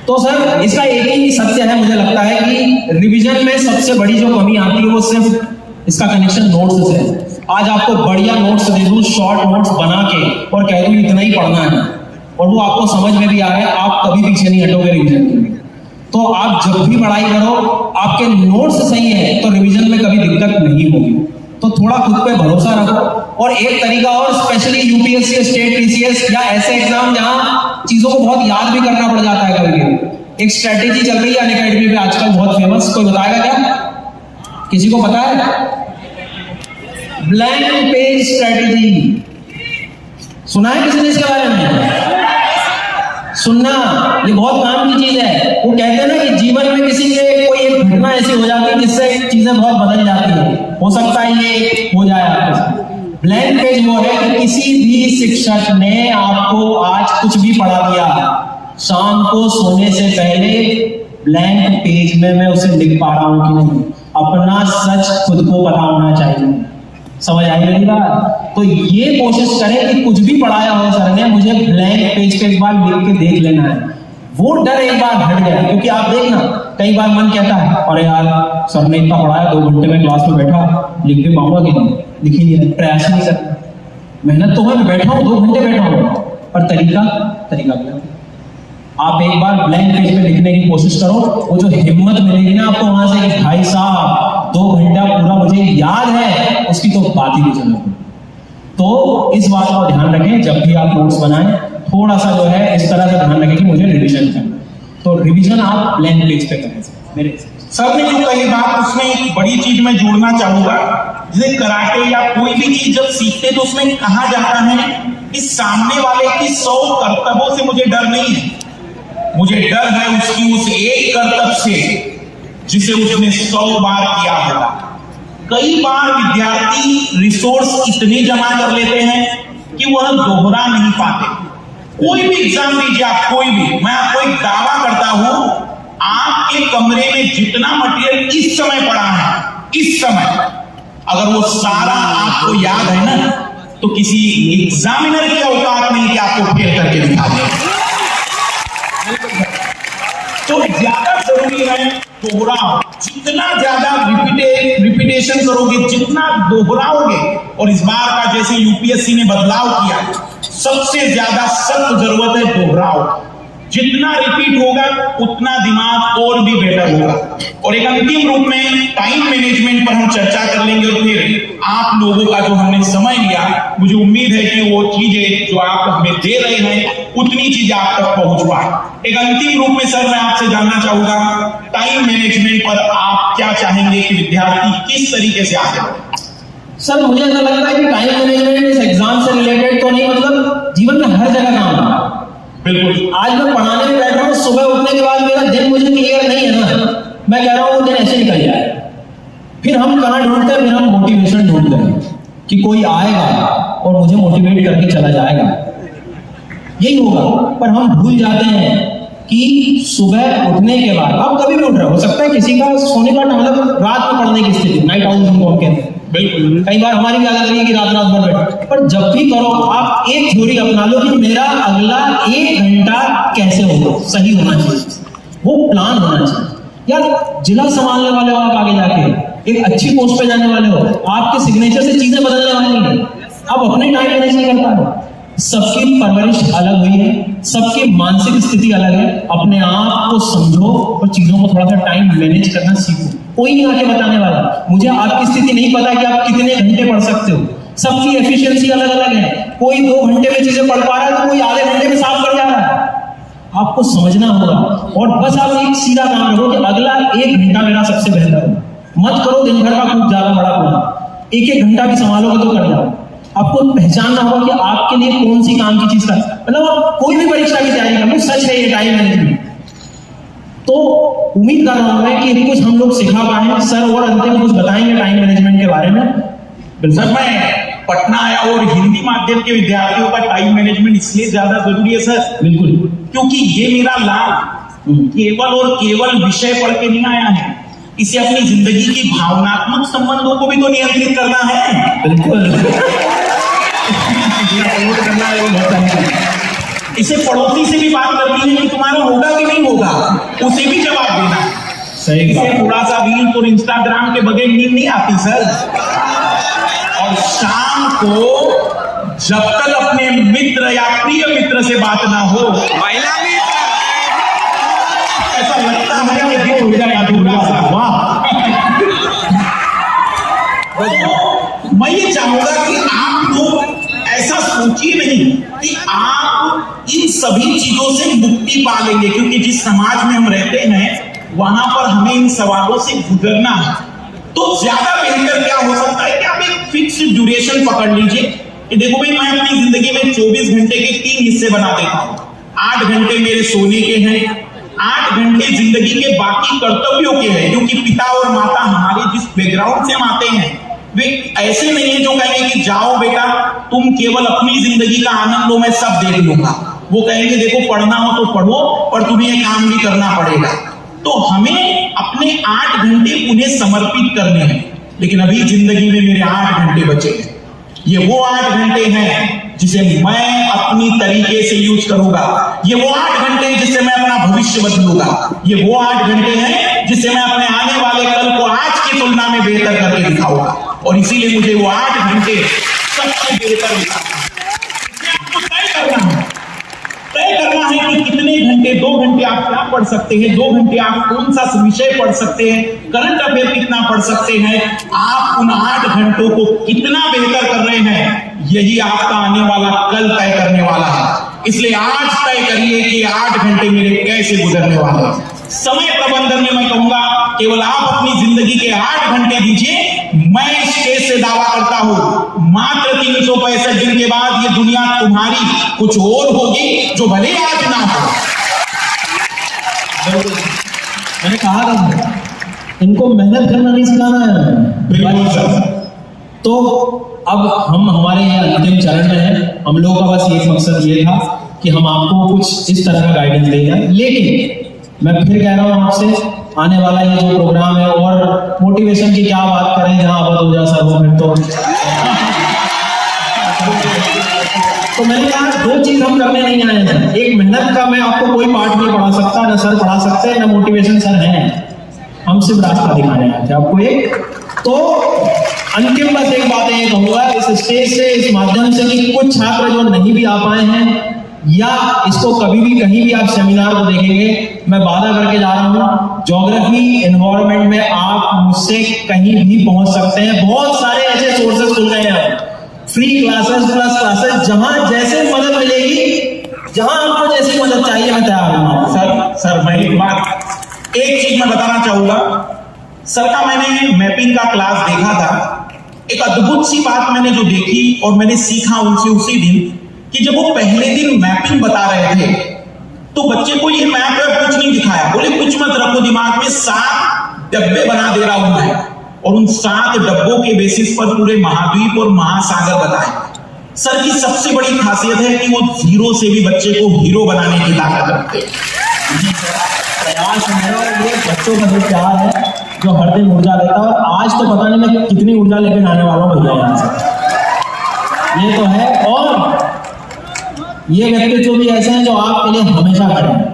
तो सर इसका एक ही सत्य है, मुझे लगता है कि रिवीजन में सबसे बड़ी जो कमी आती है वो सिर्फ इसका कनेक्शन नोट्स से है। आज आपको बढ़िया नोट्स दे दूं, शॉर्ट नोट्स बना के और कह दूं इतना ही पढ़ना है और वो आपको समझ में भी आ रहा है, आप कभी पीछे नहीं हटोगे रिवीजन के लिए। तो आप जब भी पढ़ाई करो, आपके नोट्स सही है तो रिवीजन में कभी दिक्कत नहीं होगी। तो थोड़ा खुद पे भरोसा रखो। और एक तरीका और, स्पेशली यूपीएससी, स्टेट पीसीएस या ऐसे एग्जाम जहां चीजों को बहुत याद भी करना पड़ जाता है कभी। एक स्ट्रेटेजी चल रही है अनअकैडमी पे आजकल बहुत फेमस, कोई बताएगा क्या? किसी को पता है? ब्लैंक पेज स्ट्रेटेजी सुना है किसी ने इसके बारे में? सुनना, ये बहुत काम की चीज है। वो कहते हैं ना कि जीवन में किसी के कोई एक घटना ऐसी हो जाती है जिससे चीजें बहुत बदल जाती है। हो सकता है ये हो जाए आपके साथ। ब्लैंक पेज वो है कि किसी भी शिक्षक ने आपको आज कुछ भी पढ़ा दिया, शाम को सोने से पहले ब्लैंक पेज में मैं उसे लिख पा रहा हूं कि नहीं, अपना सच खुद को पता होना चाहिए। समझ आई मेरी बात? तो ये कोशिश करें कि कुछ भी पढ़ाया हो सर ने, मुझे ब्लैंक पेज पे एक बार लिख के देख लेना है। वो डर एक बार हट गया, क्योंकि आप देखना कई बार मन कहता है अरे यार सर ने इतना पढ़ाया, 2 घंटे में क्लास में बैठा, लिख भी पाऊंगा कि नहीं, लिख ही नहीं, प्रयास नहीं करता। मेहनत तो मैं बैठा हूँ, 2 घंटे बैठा हूँ, पर तरीका गलत। आप एक बार ब्लैंक पेज पे लिखने की कोशिश करो, वो जो हिम्मत मिलेगी ना आपको वहां से कि भाई साहब 2 घंटा पूरा मुझे याद है, उसकी तो बात ही नहीं चलती। तो इस बात को ध्यान रखें, जब भी आप नोट्स बनाएं थोड़ा सा जो है इस तरह से ध्यान रखें कि मुझे रिवीजन करना है। तो रिवीजन आप ब्लैंक पेज पे करें मेरे सर ने जो कही बात, उसमें एक बड़ी चीज मैं जोड़ना चाहूंगा। जैसे कराटे या कोई भी चीज जब सीखते तो उसमें कहा जाता है कि सामने वाले की 100 कर्तव्यों से मुझे डर नहीं है, मुझे डर है उसकी उस एक कर्तव्य से जिसे उसने 100 बार किया होगा। कई बार विद्यार्थी रिसोर्स इतने जमा कर लेते हैं कि वह दोहरा नहीं पाते। कोई भी एग्जाम दीजिए आप, कोई भी, मैं आपको एक दावा करता हूं, आपके कमरे में जितना मटेरियल इस समय पड़ा है, इस समय अगर वो सारा आपको याद है ना, तो किसी एग्जामिनर की औकात नहीं कि आपको फेल करके दिखा दे। तो ज्यादा जरूरी है दोहराओ, जितना ज्यादा रिपीटेशन करोगे, जितना दोहराओगे। और इस बार का जैसे यूपीएससी ने बदलाव किया, सबसे ज्यादा सख्त जरूरत है दोहराओ। जितना रिपीट होगा उतना दिमाग और भी बेहतर होगा। और एक अंतिम रूप में टाइम मैनेजमेंट पर हम चर्चा कर लेंगे, और फिर आप लोगों का जो हमने समय लिया, मुझे उम्मीद है कि वो चीजें जो आप हमें दे रहे हैं उतनी चीजें आप तक पहुंच पाए। एक अंतिम रूप में सर मैं आपसे जानना चाहूंगा, टाइम मैनेजमेंट पर आप क्या चाहेंगे कि विद्यार्थी किस तरीके से आगे बढ़े? सर मुझे ऐसा लगता है कि टाइम मैनेजमेंट इस एग्जाम से रिलेटेड तो नहीं, मतलब जीवन में हर जगह काम आता है। बिल्कुल। आज मैं पढ़ाने में बैठ रहा हूँ, सुबह उठने के बाद मेरा दिन मुझे क्लियर नहीं है ना, मैं कह रहा हूँ वो दिन ऐसे निकल जाए। फिर हम कहाँ ढूंढते हैं, फिर हम मोटिवेशन ढूंढते हैं कि कोई आएगा और मुझे मोटिवेट करके चला जाएगा, यही होगा। पर हम भूल जाते हैं कि सुबह उठने के बाद आप कभी भी उठ रहे हो सकता है किसी का सोने का मतलब रात में पढ़ने की स्थिति, नाइट आउल जिनको हम कहते हैं, बिल्कुल कई बार हमारी भी आदत नहीं है कि रात भर बैठे। पर जब भी करो आप एक थ्योरी अपना लो कि मेरा अगला 1 घंटा कैसे होगा, सही होना चाहिए, वो प्लान होना चाहिए। यार जिला संभालने वाले हो आप, आगे जाके एक अच्छी पोस्ट पे जाने वाले हो, आपके सिग्नेचर से चीजें बदलने वाली है, आप अपने टाइम मैनेज नहीं कर पा रहे। सबकी परवरिश अलग हुई है, सबकी मानसिक स्थिति अलग है। अपने आप को समझो और चीजों को थोड़ा सा टाइम मैनेज करना सीखो। कोई नहीं आके बताने वाला, मुझे आपकी स्थिति नहीं पता कि आप कितने घंटे पढ़ सकते हो, सबकी एफिशिएंसी अलग अलग है। कोई 2 घंटे में चीजें पढ़ पा रहा है तो कोई आधे घंटे में साफ कर जा रहा है। आपको समझना होगा और बस आप एक सीधा काम करो कि अगला 1 घंटा मेरा सबसे बेहतर हो। मत करो दिन भर का खूब ज्यादा बड़ा प्लान, 1-1 घंटा भी संभालोगे तो कर जाओ। आपको पहचानना होगा कि आपके लिए कौन सी काम की चीज का, मतलब आप कोई भी परीक्षा की तैयारी कर लो, सच है ये टाइम मैनेजमेंट। तो उम्मीद कर रहा हूं मैं कि कुछ हम लोग सिखा पाए। सर और अंतिम कुछ बताएंगे टाइम मैनेजमेंट के बारे में। सर मैं पटना आया और हिंदी माध्यम के विद्यार्थियों का टाइम मैनेजमेंट इसलिए ज्यादा जरूरी है सर, बिल्कुल, क्योंकि ये मेरा लाभ केवल और केवल विषय पढ़ के नहीं आया है, इसे अपनी जिंदगी की भावनात्मक संबंधों को भी तो नियंत्रित करना है। बिल्कुल इसे पड़ोसी से भी बात करनी है कि तुम्हारा होगा कि नहीं होगा, उसे भी जवाब देना। सही इसे थोड़ा सा रील और इंस्टाग्राम के बगैर नींद नहीं आती सर। और शाम को जब तक अपने मित्र या प्रिय मित्र से बात ना हो, महिला मित्र, ऐसा लगता है कि दिन हो जाएगा अधूरा सा। वाह, मैं ये चाहूंगा कि आप लोग ऐसा सोचिए नहीं कि आप इन सभी चीजों से मुक्ति पा लेंगे, क्योंकि जिस समाज में हम रहते हैं वहां पर हमें इन सवालों से गुजरना है। तो ज्यादा बेहतर क्या हो सकता है कि आप एक फिक्स ड्यूरेशन पकड़ लीजिए कि देखो भाई, मैं अपनी जिंदगी में 24 घंटे के 3 हिस्से बना देता हूं। 8 घंटे मेरे सोने के हैं, 8 घंटे जिंदगी के बाकी कर्तव्यों के हैं, क्योंकि पिता और माता हमारे जिस बैकग्राउंड से हम आते हैं वे ऐसे नहीं है जो कहेंगे कि जाओ बेटा तुम केवल अपनी जिंदगी का आनंद लो, मैं सब देख लूंगा। वो कहेंगे देखो पढ़ना हो तो पढ़ो, पर तुम्हें ये काम भी करना पड़ेगा। तो हमें अपने 8 घंटे उन्हें समर्पित करने हैं। लेकिन अभी जिंदगी में मेरे 8 घंटे बचे हैं, ये वो 8 घंटे हैं जिसे मैं अपनी तरीके से यूज करूंगा। ये वो 8 घंटे हैं जिससे मैं अपना भविष्य बदलूंगा। ये वो 8 घंटे हैं जिससे मैं अपने आने वाले कल को आज की तुलना में बेहतर करके दिखाऊंगा। और इसीलिए मुझे वो 8 घंटे सबसे बेहतर तय करना है कि कितने घंटे, 2 घंटे आप क्या पढ़ सकते हैं, 2 घंटे आप कौन सा विषय पढ़ सकते हैं, करंट अफेयर कितना पढ़ सकते हैं, आप उन 8 घंटों को कितना बेहतर कर रहे हैं, यही आपका आने वाला कल तय करने वाला है। इसलिए आज तय करिए कि 8 घंटे मेरे कैसे गुजरने वाले हैं। समय प्रबंधन में मैं कहूंगा केवल आप अपनी जिंदगी के 8 घंटे दीजिए। मैं इस स्टेज से दावा करता हूं मात्र 365 दिन के बाद ये दुनिया तुम्हारी कुछ और होगी, जो भले आज ना हो। मैंने कहा था इनको मेहनत करना नहीं सिखाना है। बिल्कुल सर। तो अब हम हमारे अंतिम चरण में हैं। हम लोगों का बस एक मकसद ये था कि हम आपको कुछ इस तरह का गाइडेंस दे जाए। लेकिन मैं फिर कह रहा हूं आपसे, आने वाला ये जो प्रोग्राम है, और मोटिवेशन की क्या बात करें, जहां आबाद हो जा सर वो फिर तो मैंने कहा 2 चीज हम करने नहीं आए हैं। एक, मेहनत का मैं आपको कोई पार्ट नहीं पढ़ा सकता, ना सर पढ़ा सकते, ना मोटिवेशन सर हैं। हम सिर्फ रास्ता दिखाने आए थे आपको एक। तो अंतिम बस एक बात ये कहूंगा इस स्टेज से, इस माध्यम से, कि कुछ छात्र जो नहीं भी आ पाए हैं या इसको कभी भी कहीं भी आप सेमिनार को देखेंगे, मैं वादा करके जा रहा हूं ज्योग्राफी एनवायरनमेंट में आप मुझसे कहीं भी पहुंच सकते हैं। बहुत सारे ऐसे सोर्सेस खुल गए हैं, फ्री क्लासेस, प्लस क्लासेस, जहां जैसे मदद मिलेगी, जहां आपको जैसी मदद चाहिए, मैं तैयार हूं। सर मैं एक चीज मैं बताना चाहूंगा। सर का मैंने मैपिंग का क्लास देखा था। एक अद्भुत सी बात मैंने जो देखी और मैंने सीखा उनसे उसी दिन, कि जब वो पहले दिन मैपिंग बता रहे थे तो बच्चे को ये मैप कुछ नहीं दिखाया। बोले कुछ मत रखो दिमाग में, 7 डब्बे बना दे रहा हूं मैं, और उन 7 डब्बों के बेसिस पर पूरे महाद्वीप और महासागर बताए। सर की सबसे बड़ी खासियत है कि वो 0 से भी बच्चे को हीरो बनाने की ताकत रखते हैं। प्रयास मेरा ये बच्चों का जो प्यार है, जो हर दिन ऊर्जा देता है। और आज तो पता नहीं मैं कितनी ऊर्जा लेकर आने वाला हूँ भैया यहाँ से, ये तो है। और ये व्यक्तित्व भी ऐसे हैं जो आपके लिए हमेशा खड़े हैं।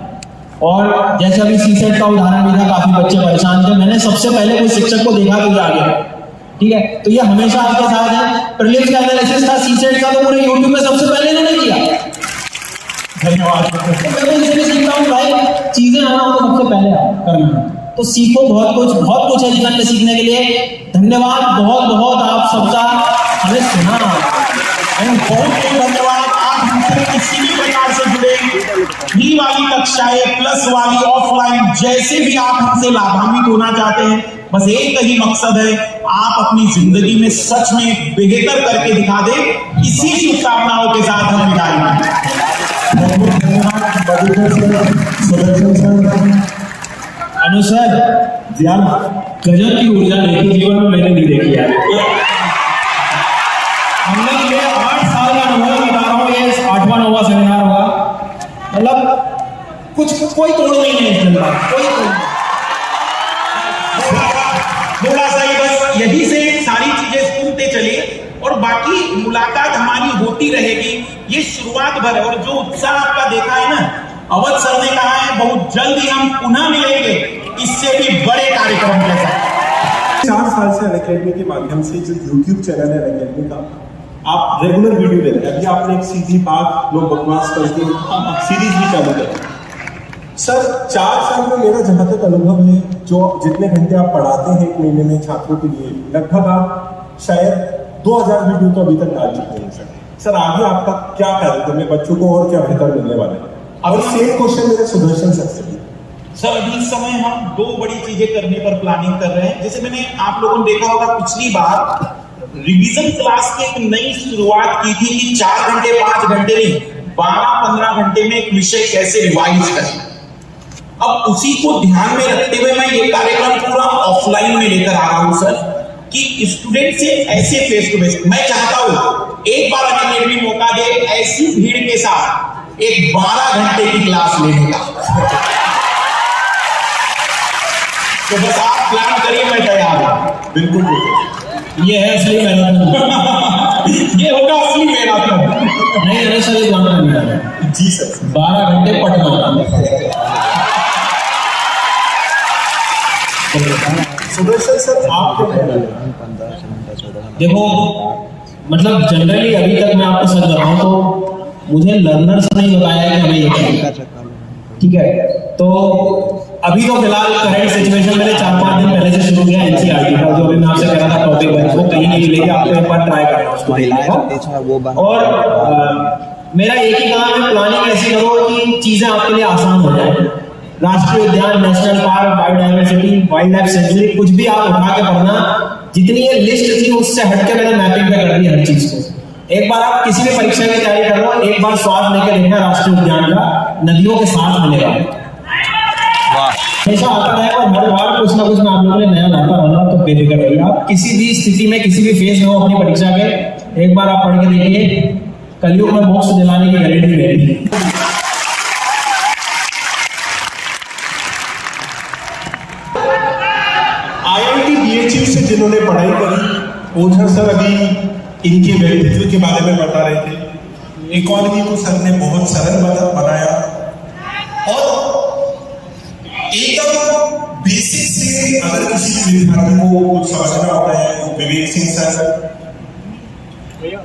और जैसे अभी सीसेट का उदाहरण भी था, काफी बच्चे परेशान थे, मैंने सबसे पहले कोई शिक्षक को देखा तो ये आ गया, ठीक है। तो ये हमेशा आपके साथ है। प्रीलिम्स का एनालिसिस था सीसेट का, तो पूरे यूट्यूब में सबसे पहले इन्होंने किया। धन्यवाद। भाई चीजें आना हो तो सबसे पहले करना, तो सीखो बहुत कुछ है जीवन में सीखने के लिए। धन्यवाद बहुत बहुत आप सबका, हमें सुना, बहुत धन्यवाद। आप हमसे किसी भी प्रकार से जुड़े, फ्री वाली कक्षाएं, प्लस वाली, ऑफलाइन, जैसे भी आप हमसे लाभान्वित होना चाहते हैं, बस एक ही मकसद है, आप अपनी जिंदगी में सच में बेहतर करके दिखा दें। इसी शुभकामनाओं के साथ हम विदाई अनु सर, गजब की ऊर्जा देखी जीवन में मैंने नहीं देखी यार। हमने ये 8 साल का अनुभव बता रहा हूँ, ये 8वां 9वां सेमिनार होगा। मतलब कुछ कोई तोड़ नहीं है इस दिन का, कोई तोड़ नहीं। थोड़ा सा ही बस यही से सारी चीजें सुनते चलिए, और बाकी मुलाकात हमारी होती रहेगी। ये शुरुआत भर है, और जो उत्साह आपका देखा है ना, अवध सर ने कहा है बहुत जल्द ही हम पुनः मिलेंगे इससे भी बड़े कार्यक्रम के साथ। 4 साल से अनअकैडमी के माध्यम से जो YouTube चैनल है अनअकैडमी का, आप रेगुलर वीडियो दे रहे हैं। अभी आपने एक सीधी बात लोग बकवास करके सीरीज भी चालू कर। सर 4 साल में मेरा जहां तक अनुभव है, जो जितने घंटे आप पढ़ाते हैं एक महीने में छात्रों के लिए, लगभग आप शायद 2000 वीडियो तो अभी तक डाल चुके हैं। सर आगे आपका क्या कार्यक्रम है, बच्चों को और क्या बेहतर मिलने वाला है? और सेम क्वेश्चन मेरे सुदर्शन सर से भी। सर अभी इस समय हम 2 बड़ी चीजें करने पर प्लानिंग कर रहे हैं। जैसे मैंने आप लोगों ने देखा होगा पिछली बार रिवीजन क्लास की एक नई शुरुआत की थी कि 4 घंटे 5 घंटे नहीं, 12-15 घंटे में एक विषय कैसे रिवाइज करें। अब उसी को ध्यान में रखते हुए मैं ये कार्यक्रम पूरा ऑफलाइन में लेकर आ रहा हूं सर, कि स्टूडेंट से ऐसे फेस टू फेस। मैं चाहता हूं एक बार अनअकैडमी मौका दे ऐसी भीड़ के साथ एक 12 घंटे की क्लास लेने का। तो बस आप प्लान करिए, मैं तैयार हूं। बिल्कुल। ये है असली मैराथन। ये होगा असली मैराथन। नहीं अरे सर, ये लॉन्ग मैराथन जी सर। 12 घंटे पटना। सुदर्शन सर, आप क्या कहना है? देखो मतलब जनरली अभी तक मैं आपको सच बताऊं तो मुझे लर्नर्स नहीं बताया कि हमें ये चाहिए, ठीक है। तो अभी तो फिलहाल करंट सिचुएशन मैंने 4-5 दिन पहले से शुरू किया एनसीईआरटी का, जो अभी मैं आपसे कह रहा था टॉपिक है, वो कहीं नहीं लेके आपको एक बार ट्राई करना उसको देखिएगा। और मेरा एक ही काम है, प्लानिंग ऐसी करो कि चीजें आपके लिए आसान हो जाए। राष्ट्रीय उद्यान, national park, biodiversity, wild life sanctuary, कुछ भी आप उठा के पढ़ना, जितनी ये लिस्ट थी उससे हटके मैंने मैपिंग पे कर दी हर चीज को। एक बार आप किसी भी परीक्षा की तैयारी कर लो, एक बार स्वाद लेके देखना राष्ट्रीय उद्यान का, नदियों के साथ मिलेगा। हमेशा आता रहेगा और हर बार कुछ ना कुछ मैं आप लोगों ने नया लाता रहूंगा, तो बेफिक्र रहिए। आप किसी भी स्थिति में, किसी भी फेज में हो अपनी परीक्षा के, एक बार आप पढ़ के देखिए, कलयुग में मोक्ष दिलाने की गारंटी मेरी। आईआईटी बीएचयू से जिन्होंने पढ़ाई करी, ओझा सर अभी इनके व्यक्तित्व के बारे में बता रहे थे। इकोनॉमी को सर ने बहुत सरल बनाया और एकदम बेसिक से अगर किसी भी विद्यार्थी को कुछ समझना होता है तो विवेक सिंह सर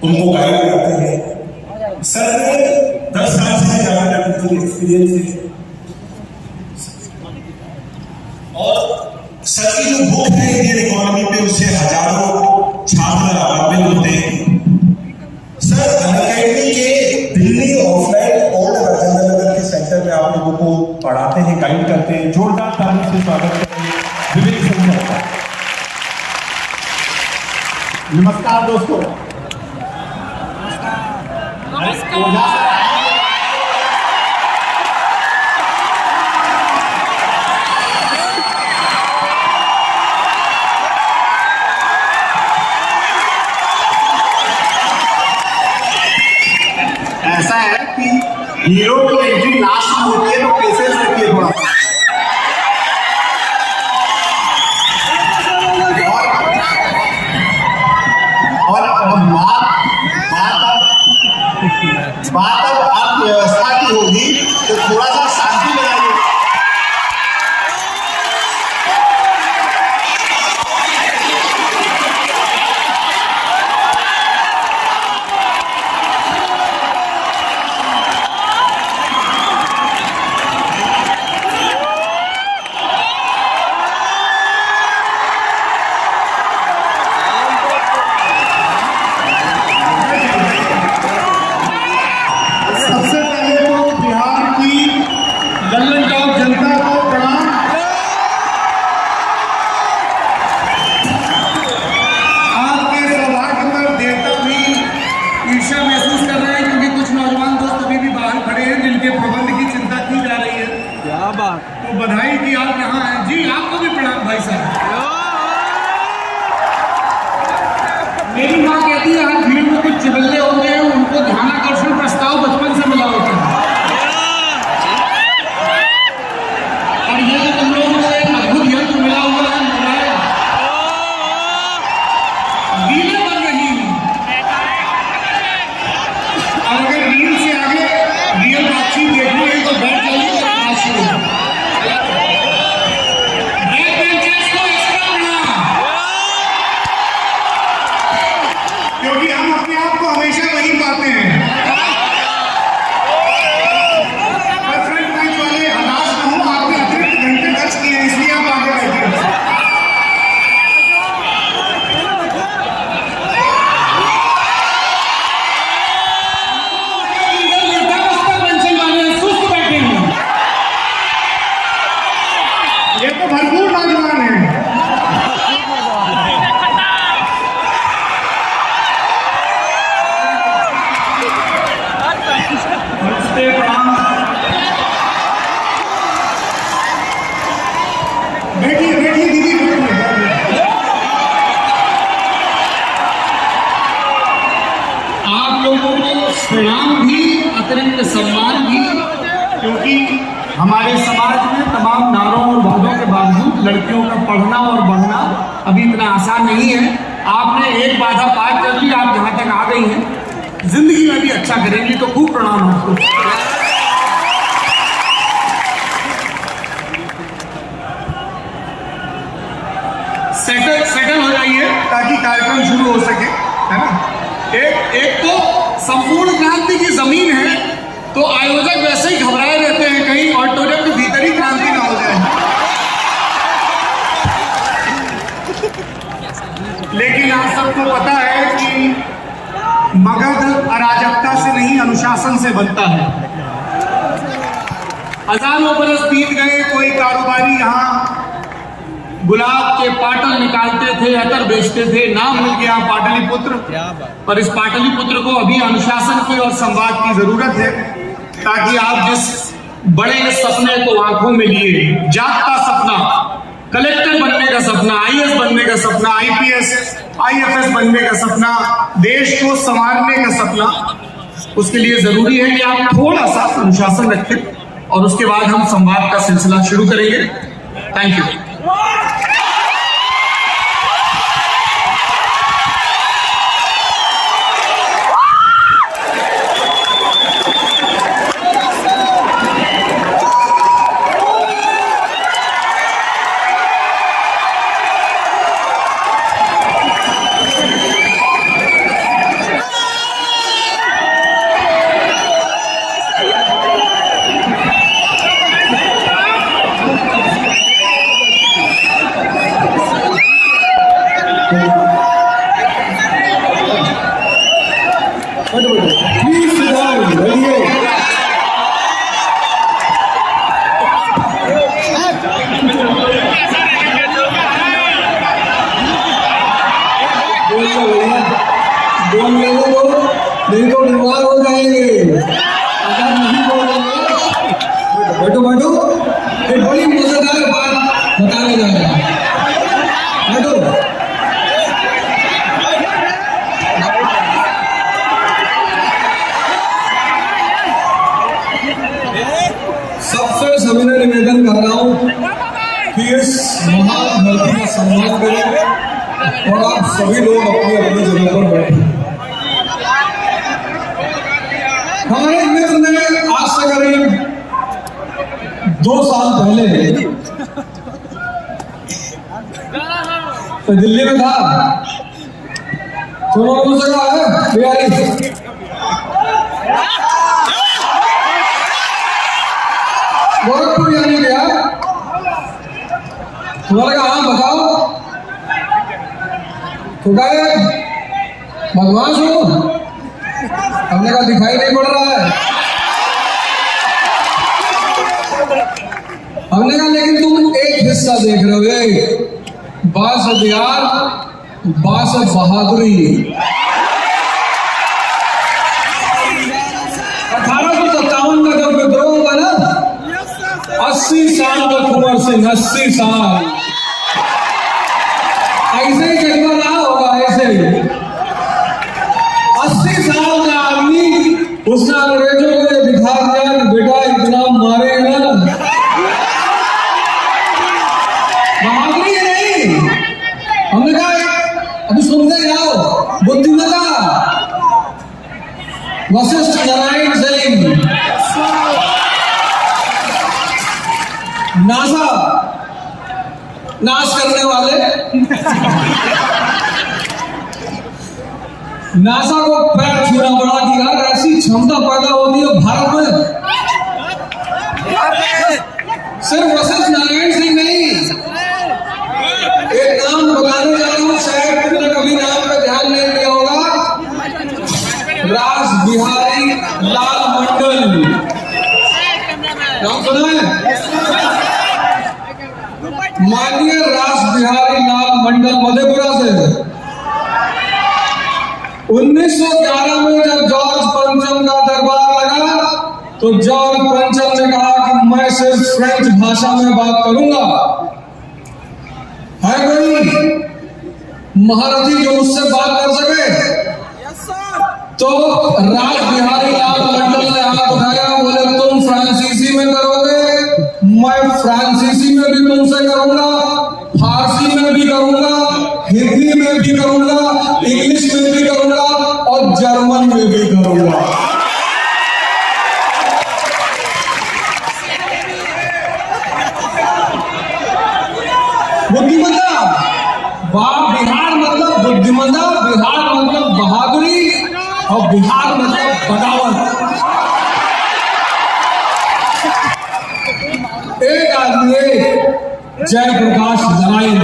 उनको गाइड करते हैं। सर ने 10 साल से ज्यादा टीचिंग एक्सपीरियंस है और सर की जो बुक है इंडियन इकोनॉमी पे, उससे हजारों छात्र लाभान्वित होते हैं। सर अनअकैडमी के दिल्ली ऑफलाइन और राजेंद्र नगर के सेंटर में आप लोगों को पढ़ाते हैं, गाइड करते हैं। जोरदार ताली से स्वागत करेंगे विवेक सिंह सर का। नमस्कार दोस्तों। ऐसा है कि हीरो की एंट्री लास्ट में होती है, तो पेशेंस रखिए थोड़ा। और अब बात अर्थव्यवस्था की होगी, तो थोड़ा सा शांति बनाइए। सबसे पहले तो बिहार की लल्लन टॉप जनता को प्रणाम। आपके सौभाग्य पर देवता भी ईर्ष्या महसूस कर रहे हैं, क्योंकि कुछ नौजवान दोस्त अभी भी बाहर खड़े हैं जिनके प्रबंध की चिंता की जा रही है। क्या बात। तो बधाई कि आप यहाँ हैं। जी आपको भी प्रणाम भाई साहब। मेरी माँ कहती है हर भीड़ में कुछ चिबल्ले होते हैं, उनको ध्यानाकर्षण प्रस्ताव बचपन से मिला होता है। और ये जो तुम लोगों को एक अद्भुत यंत्र मिला हुआ है, मोबाइल, रीलें बन रही हैं। और अगर रील से आगे रियल बातचीत देखनी है तो बैठ जाइए और बात शुरू हो। बैक बेंचर्स को एक्स्ट्रा प्रणाम, क्योंकि हम अपने आप को हमेशा वही पाते हैं। पर फ्रंट बेंच वाले हताश न हो, आपने अतिरिक्त घंटे खर्च किए हैं, इसलिए आप आगे बैठे हैं। वृद्धावस्था पेंशन वाले सुस्त बैठे हैं। ये तो भरपूर नौजवान है। नमस्ते, प्रणाम। बैठिए बैठिए दीदी, बैठिए। आप लोगों को प्रणाम भी, अतिरिक्त सम्मान भी, क्योंकि हमारे समाज में तमाम नारों और वादों के बावजूद लड़कियों का पढ़ना और बढ़ना अभी इतना आसान नहीं है। आपने एक बाधा पार कर ली, आप जहां तक आ गई हैं, जिंदगी में भी अच्छा करेंगी, तो खूब प्रणाम आपको। सेटल हो जाइए ताकि कार्यक्रम शुरू हो सके, है ना। एक तो संपूर्ण क्रांति की जमीन है, तो आयोजक वैसे ही घबराए रहते हैं कहीं ऑडिटोरियम के भीतर ही क्रांति ना हो जाए। लेकिन आप सबको पता है कि मगध अराजकता से नहीं, अनुशासन से बनता है। हजारों बरस बीत गए, कोई कारोबारी यहाँ गुलाब के पाटल निकालते थे, अतर बेचते थे, नाम मिल गया पाटलिपुत्र। पर इस पाटलिपुत्र को अभी अनुशासन की और संवाद की जरूरत है, ताकि आप जिस बड़े सपने को आंखों में लिए, जागता सपना, कलेक्टर बनने का सपना, आईएएस बनने का सपना, आईपीएस आईएफएस बनने का सपना, देश को संवारने का सपना, उसके लिए जरूरी है कि आप थोड़ा सा अनुशासन रखें, और उसके बाद हम संवाद का सिलसिला शुरू करेंगे। Thank you. Please sit down, बैठिए। बोलने दो, नहीं तो बीमार हो जाएंगे। अगर नहीं बोलेंगे, बैठो बैठो, एक बड़ी मजेदार बात बताने जा रहा है। बैठो। सबसे सविनय निवेदन कर रहा हूं कि इस महान धरती का सम्मान करें और आप सभी लोग अपनी अपनी जगह पर बैठे। हमारे मित्र ने आज से करीब 2 साल पहले तो दिल्ली में था, तो उन्होंने मुझसे कहा है बिहारी गोरखपुर जाने गया, तुम्हारे कहा हाँ बताओ, तो कहे बदमाश हो, हमने कहा दिखाई नहीं पड़ रहा है। हमने कहा लेकिन तुम एक हिस्सा देख रहे हो, बास बिहार, बास बहादुरी। 1857 में जब विद्रोह हुआ ना, 80 साल का कुंवर सिंह, 80 साल, ऐसे ही जज्बा रहा होगा, ऐसे ही 80 साल का आदमी, उसने अंग्रेजों को ये दिखा दिया कि बेटा इतना मारेगा ना, बहादुरी नहीं। हमने कहा अभी सुनते जाओ, बुद्धिमता, वशिष्ठ नारायण सिंह, नासा नाश करने वाले, नासा को पैर छूना पड़ा कि यार ऐसी क्षमता पैदा होती है भारत में। सिर्फ वशिष्ठ नारायण सिंह नहीं, एक नाम बताने जा रहा हूं, शायद तुमने कभी नाम पे ध्यान नहीं दिया होगा, रास बिहारी लाल मंडल। नाम सुना है? माननीय रास बिहारी लाल मंडल मधेपुरा से 1911 में जब जॉर्ज पंचम का दरबार लगा, तो जॉर्ज पंचम ने कहा कि मैं सिर्फ फ्रेंच भाषा में बात करूंगा। है कोई महारथी जो मुझसे बात कर सके? तो रास बिहारी लाल मंडल ने हाथ उठाया, बोले तुम फ्रांसीसी में करोगे, मैं फ्रांसीसी में भी तुमसे करूंगा, फारसी में भी करूंगा, हिंदी में भी करूंगा, बुद्धिमता, बिहार मतलब बुद्धिमता, बिहार मतलब बहादुरी और बिहार मतलब बगावत। एक आदमी जयप्रकाश नारायण,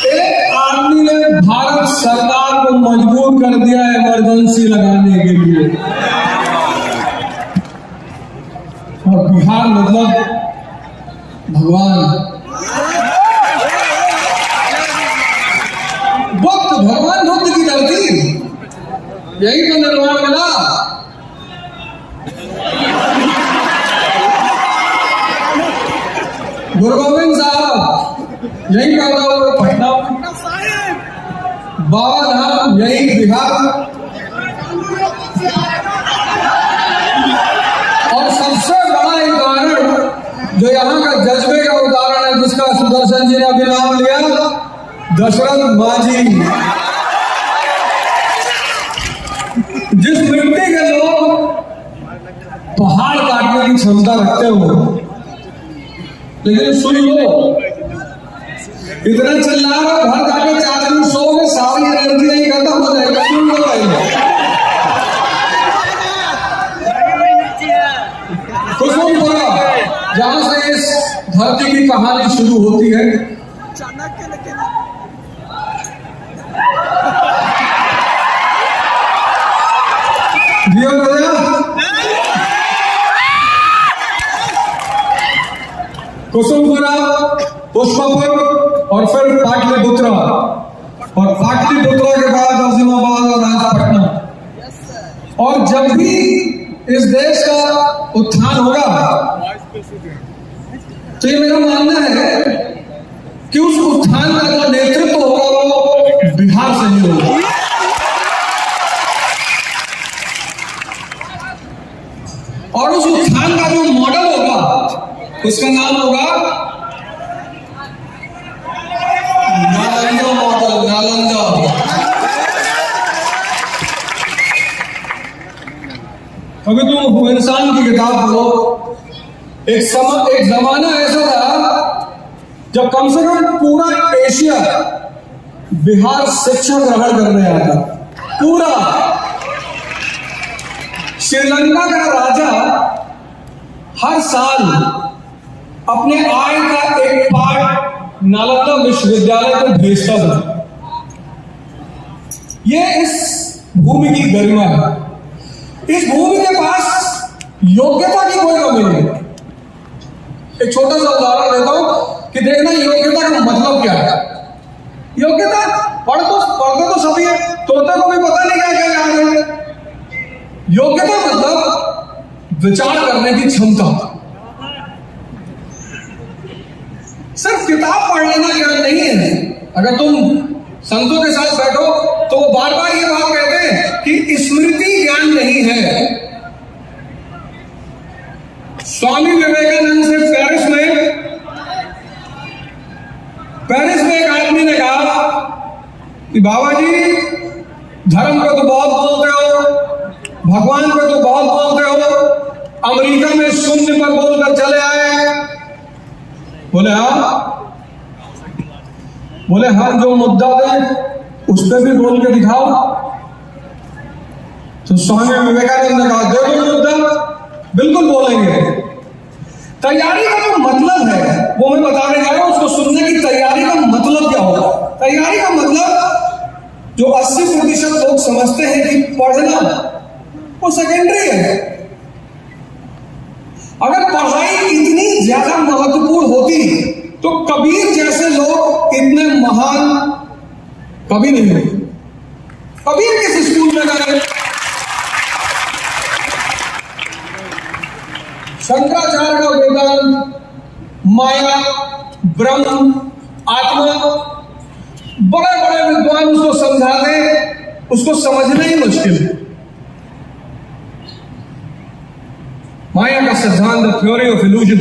एक आदमी ने भारत सरकार को मजबूर कर दिया इमरजेंसी लगाने के लिए, और बिहार मतलब भगवान। बुद्ध, भगवान बुद्ध की धरती, यही तो निर्माण मिला। गुरु गोविंद साहब यही पैदा हुए पटना, बाबा धाम यही बिहार, और सबसे बड़ा उदाहरण जो यहाँ का जज्बे का उदाहरण है, जिसका सुदर्शन जी ने अभी नाम लिया, दशरथ मांझी। जिस मिट्टी के लोग पहाड़ काटने की क्षमता रखते हो, लेकिन सुन लो, इतना चिल्ला रहा, घर जाके 4 दिन सोओगे, सारी एनर्जी नहीं खत्म हो जाएगा। सुन लो पहले, कुसुमपुरा जहां से इस धरती की कहानी शुरू होती है, जियो राजा, कुसुमपुरा, पुष्पपुर और फिर पाटलिपुत्रा, और पाटलिपुत्रा के बाद अजीमाबाद और आज पटना। और जब भी इस देश का उत्थान होगा, तो ये मेरा मानना है कि उस उत्थान का जो नेतृत्व होगा वो बिहार से ही होगा। और उस उत्थान का जो मॉडल होगा, उसका नाम होगा नालंदा मॉडल। नालंदा अभी तुम इंसान की किताब पढ़ो, एक जमाना ऐसा था जब कम से कम पूरा एशिया बिहार शिक्षा ग्रहण करने आया था। पूरा श्रीलंका का राजा हर साल अपने आय का एक पार्ट नालंदा विश्वविद्यालय को भेजता था। यह इस भूमि की गरिमा है। इस भूमि के पास योग्यता की कोई कमी नहीं। एक छोटा सा उदाहरण देता हूं कि देखना योग्यता का मतलब क्या है। योग्यता पढ़ते तो सभी है, तोते को भी पता नहीं क्या क्या याद है। योग्यता मतलब विचार करने की क्षमता। सिर्फ किताब पढ़ लेना ज्ञान नहीं है। अगर तुम संतों के साथ बैठो तो वो बार बार ये बात कहते हैं कि स्मृति ज्ञान नहीं है। स्वामी विवेकानंद से पेरिस में एक आदमी ने कहा कि बाबा जी धर्म को तो बहुत बोलते हो, भगवान को तो बहुत बोलते हो, अमेरिका में शून्य पर बोलकर चले आए। बोले हाँ जो मुद्दा दें उस पर भी बोल के दिखाओ। तो स्वामी विवेकानंद ने कहा देखो मुद्दा, बिल्कुल बोलेंगे। तैयारी का जो मतलब है वो मैं बताने जा रहा हूं। उसको सुनने की तैयारी का मतलब क्या होगा। तैयारी का मतलब जो 80% लोग समझते हैं कि पढ़ना वो सेकेंडरी है। अगर पढ़ाई इतनी ज्यादा महत्वपूर्ण होती तो कबीर जैसे लोग इतने महान कभी नहीं हुए। कबीर किस स्कूल में गए, शंकराचार्य का वेदांत, माया, ब्रह्म, आत्मा, बड़े बड़े विद्वान उसको समझाते, उसको समझना ही मुश्किल है। माया का सिद्धांत, द थ्योरी ऑफ इल्यूजन,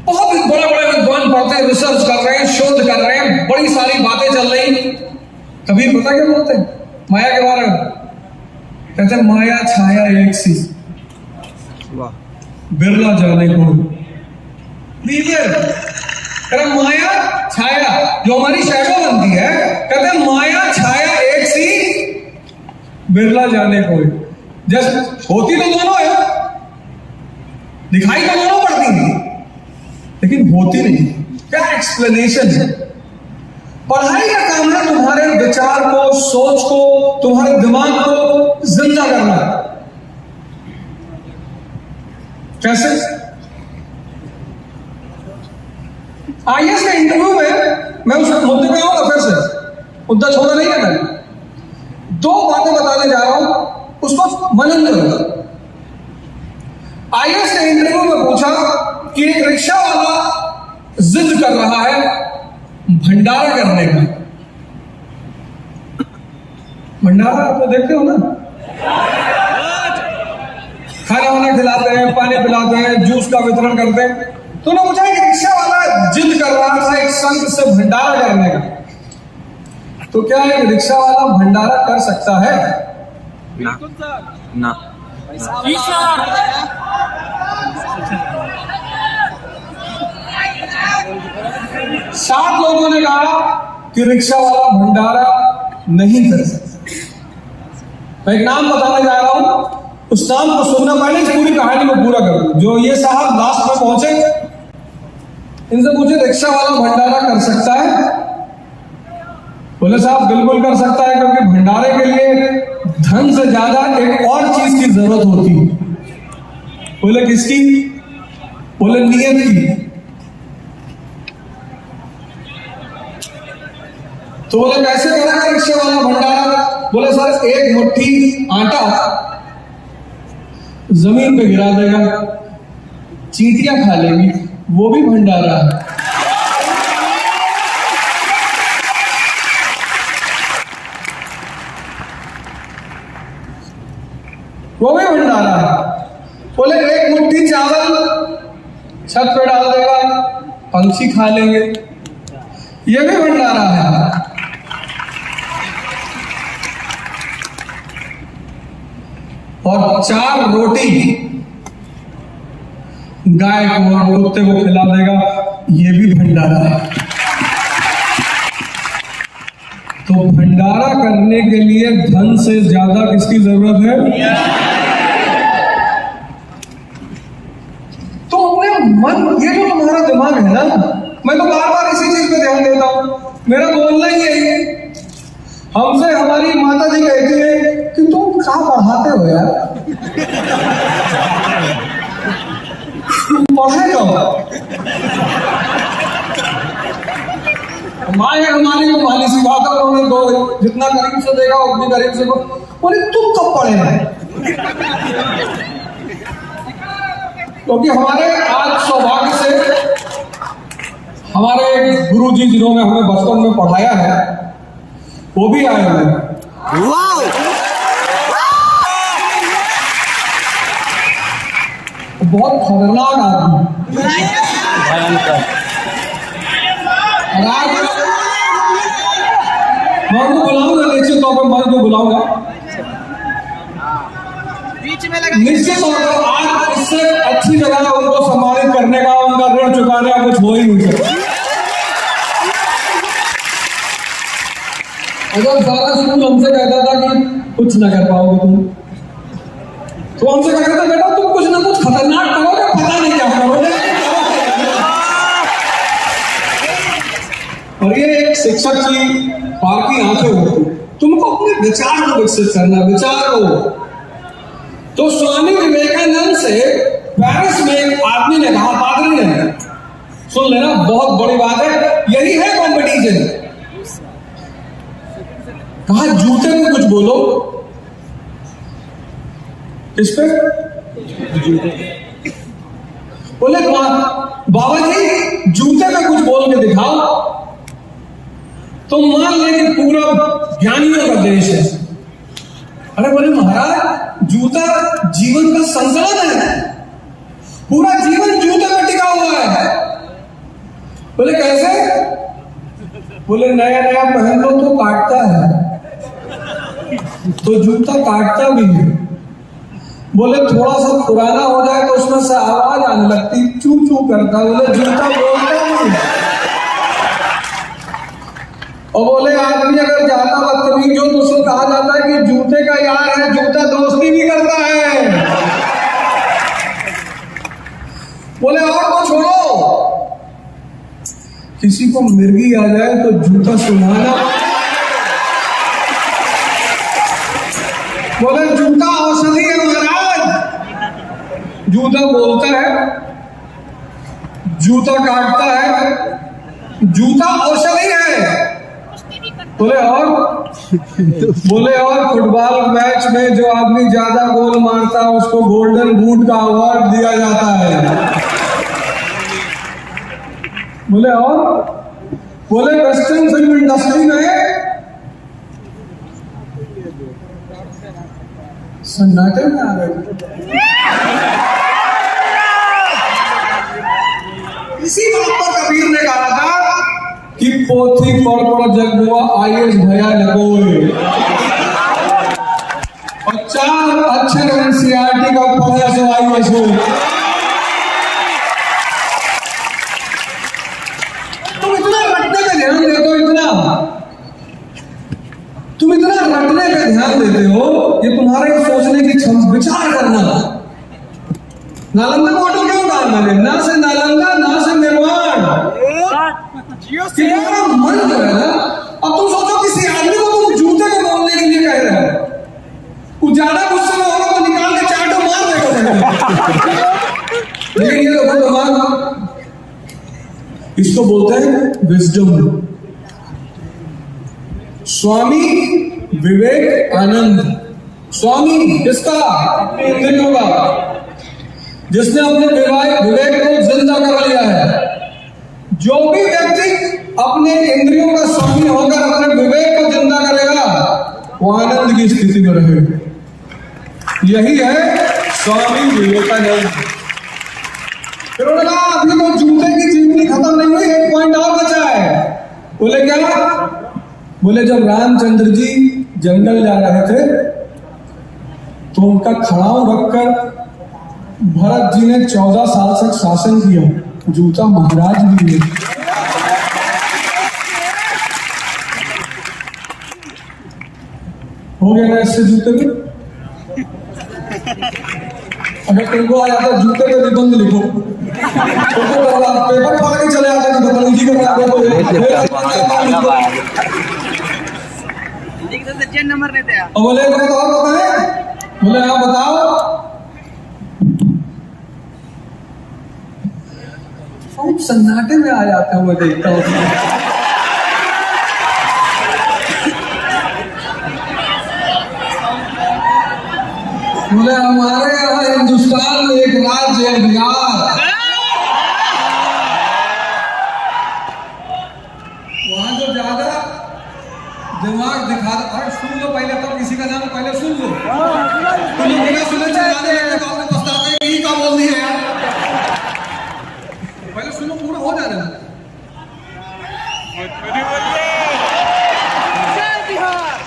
बहुत बड़े बड़े विद्वान पढ़ते हैं, रिसर्च कर रहे हैं, शोध कर रहे हैं, बड़ी सारी बातें चल रही। कभी पता क्या बोलते हैं माया के बारे में? कहते हैं माया छाया एक सी। बिरला जाने को। लीजिए, अरे माया छाया जो हमारी शैडो बनती है, कहते हैं माया छाया एक सी बिरला जाने को। जस्ट होती तो दोनों है, दिखाई तो दोनों पड़ती है, लेकिन होती नहीं। क्या एक्सप्लेनेशन है? पढ़ाई का काम है तुम्हारे विचार को, सोच को, तुम्हारे दिमाग को जिंदा करना। कैसे? आईएएस के इंटरव्यू में मैं उस मुद्दे पे आऊंगा, फिर से मुद्दा छोड़ा नहीं है। मैं 2 बातें बताने जा रहा हूं, उसको मनन करूंगा। आईएएस के इंटरव्यू में पूछा कि एक रिक्शा वाला जिद कर रहा है भंडारा करने का। भंडारा आप तो देखते हो ना, खाना वाना खिलाते हैं, पानी पिलाते हैं, जूस का वितरण करते हैं। तो उन्होंने पूछा कि रिक्शा वाला जिद कर रहा था एक संत से भंडारा करने का, तो क्या एक रिक्शा वाला भंडारा कर सकता है? ना। 7 लोगों ने कहा कि रिक्शा वाला भंडारा नहीं कर सकता। मैं एक नाम बताने जा रहा हूं, उस नाम को सुनना, पहले इस पूरी कहानी को पूरा कर दूं। जो ये साहब लास्ट में पहुंचे, इनसे पूछे रिक्शा वाला भंडारा कर सकता है? बोले साहब बिल्कुल कर सकता है, क्योंकि भंडारे के लिए धन से ज्यादा एक और चीज की जरूरत होती है। बोले किसकी? बोले नियत की। तो बोले कैसे करेगा रिक्शे वाला भंडारा? बोले सर एक मुट्ठी आटा जमीन पे गिरा देगा, चींटियां खा लेगी, वो भी भंडारा है। वो भी भंडारा है। बोले एक मुट्ठी चावल छत पे डाल देगा, पंछी खा लेंगे, ये भी भंडारा है। और 4 रोटी गाय को और कुत्ते को खिला देगा, ये भी भंडारा है। तो भंडारा करने के लिए धन से ज्यादा किसकी जरूरत है? तो अपने मन, ये जो तुम्हारा दिमाग है ना, मैं तो बार बार इसी चीज पे ध्यान देता हूं, मेरा बोलना ही है। हमसे हमारी माता जी कहती है कि तुम क्या पढ़ाते हो यार, पढ़े कब? माँ हमारी को माली सी बात है, उन्होंने दो जितना करीब से देखा उतनी करीब से बोले तुम कब पढ़े हैं? क्योंकि हमारे आज सौभाग्य से हमारे गुरुजी जिन्होंने हमें बचपन में पढ़ाया है वो भी आए हुए हैं। बहुत खतरनाक आदमी, और आज मैं उनको बुलाऊंगा, निश्चित तौर पर मैं उनको बुलाऊंगा। निश्चित तौर पर आज इससे अच्छी जगह उनको सम्मानित करने का, उनका ऋण चुकाने का कुछ हो ही नहीं सकता। अगर सारा स्कूल हमसे कहता था कि कुछ ना कर पाओगे तुम, तो हमसे कहता था बेटा तुम कुछ ना कुछ खतरनाक करोगे, पता नहीं क्या करोगे। और ये एक शिक्षक की पारखी आंखें होती, तुमको अपने विचार को विकसित करना, विचार को। तो स्वामी विवेकानंद से पेरिस में एक आदमी ने कहा, पादरी ने, सुन लेना बहुत बड़ी बात है, यही है कॉम्पिटिशन। कहा जूते में कुछ बोलो। किस पे? बोले बाबा जी जूते में कुछ बोल के दिखाओ। तो मान ले कि पूरा ज्ञानियों का देश है। अरे बोले महाराज जूता जीवन का संकलन है, पूरा जीवन जूते में टिका हुआ है। बोले कैसे? बोले नया नया पहन लो तो काटता है, तो जूता काटता भी है, बोले थोड़ा सा पुराना हो जाए तो उसमें से आवाज आने लगती, चू चू करता। बोले जूता बोलता नहीं। और बोले आदमी अगर ज्यादा बदतमीज हो तो उसको कहा जाता है कि जूते का यार है, जूता दोस्ती भी करता है। बोले और को छोड़ो, किसी को मिर्गी आ जाए तो जूता सुनाना। बोले जूता औषधि है महाराज, जूता बोलता है, जूता काटता है, जूता औषधि है। बोले और फुटबॉल मैच में जो आदमी ज्यादा गोल मारता है उसको गोल्डन बूट का अवार्ड दिया जाता है। बोले वेस्टर्न फिल्म इंडस्ट्री में सन्नाटे में आ गए। इसी बात पर कबीर ने कहा था कि पोथी पढ़ जग हुआ आईएएस भया लगोए, और 4 अक्षर एनसीईआरटी का पढ़ा सो आईएएस हो। तुम इतना रटने पे ध्यान देते हो, तुम इतना रटने पे ध्यान देते हो, ये तुम्हारे सोचने की क्षमता, विचार करना। नालंदा को ऑटो क्यों डाल मैंने, ना से नालंदा ना से निर्माण, तुम्हारा मन जो है ना। अब तुम सोचो किसी आदमी को तुम जूते को बोलने के लिए कह रहे हो, कुछ ज्यादा गुस्से में होगा तो निकाल के चाटो मार देगा। लेकिन ये लोगों को दिमाग, इसको बोलते हैं विजडम। स्वामी विवेकानंद, स्वामी किसका? अपने इंद्रियों का, जिसने अपने विवेक को जिंदा कर लिया है। जो भी व्यक्ति अपने इंद्रियों का स्वामी होकर अपने विवेक को जिंदा करेगा वो आनंद की स्थिति में रहेगा। यही है स्वामी विवेकानंद। फिर उन्होंने कहा अभी तो जूते की चिमनी खत्म नहीं हुई, एक पॉइंट और बचा है। बोले क्या? बोले जब रामचंद्र जी जंगल जा रहे थे तो उनका खड़ाऊ रखकर भरत जी ने 14 साल तक शासन किया, जूता महाराज भी है। हो गया ना इससे जूते में? अगर तुमको आ जाता जूते पे निबंध लिखो, पेपर पढ़ के चले आते हैं, बदतमीजी नंबर नहीं दिया। बोले तो और बताए, बोले हाँ बताओ। सन्नाटे में आ जाता हूँ, मैं देखता हूँ। बोले हमारे यहाँ हिंदुस्तान में एक राज्य है बिहार, वहां जो ज्यादा दिमाग दिखा, अरे सुन लो पहले, तो किसी का नाम पहले सुन लो। तुम बिना सुने चलाने लगते तो आपने पछताते हैं कि क्या बोल दिया यार। पहले सुनो, पूरा हो जाने दो।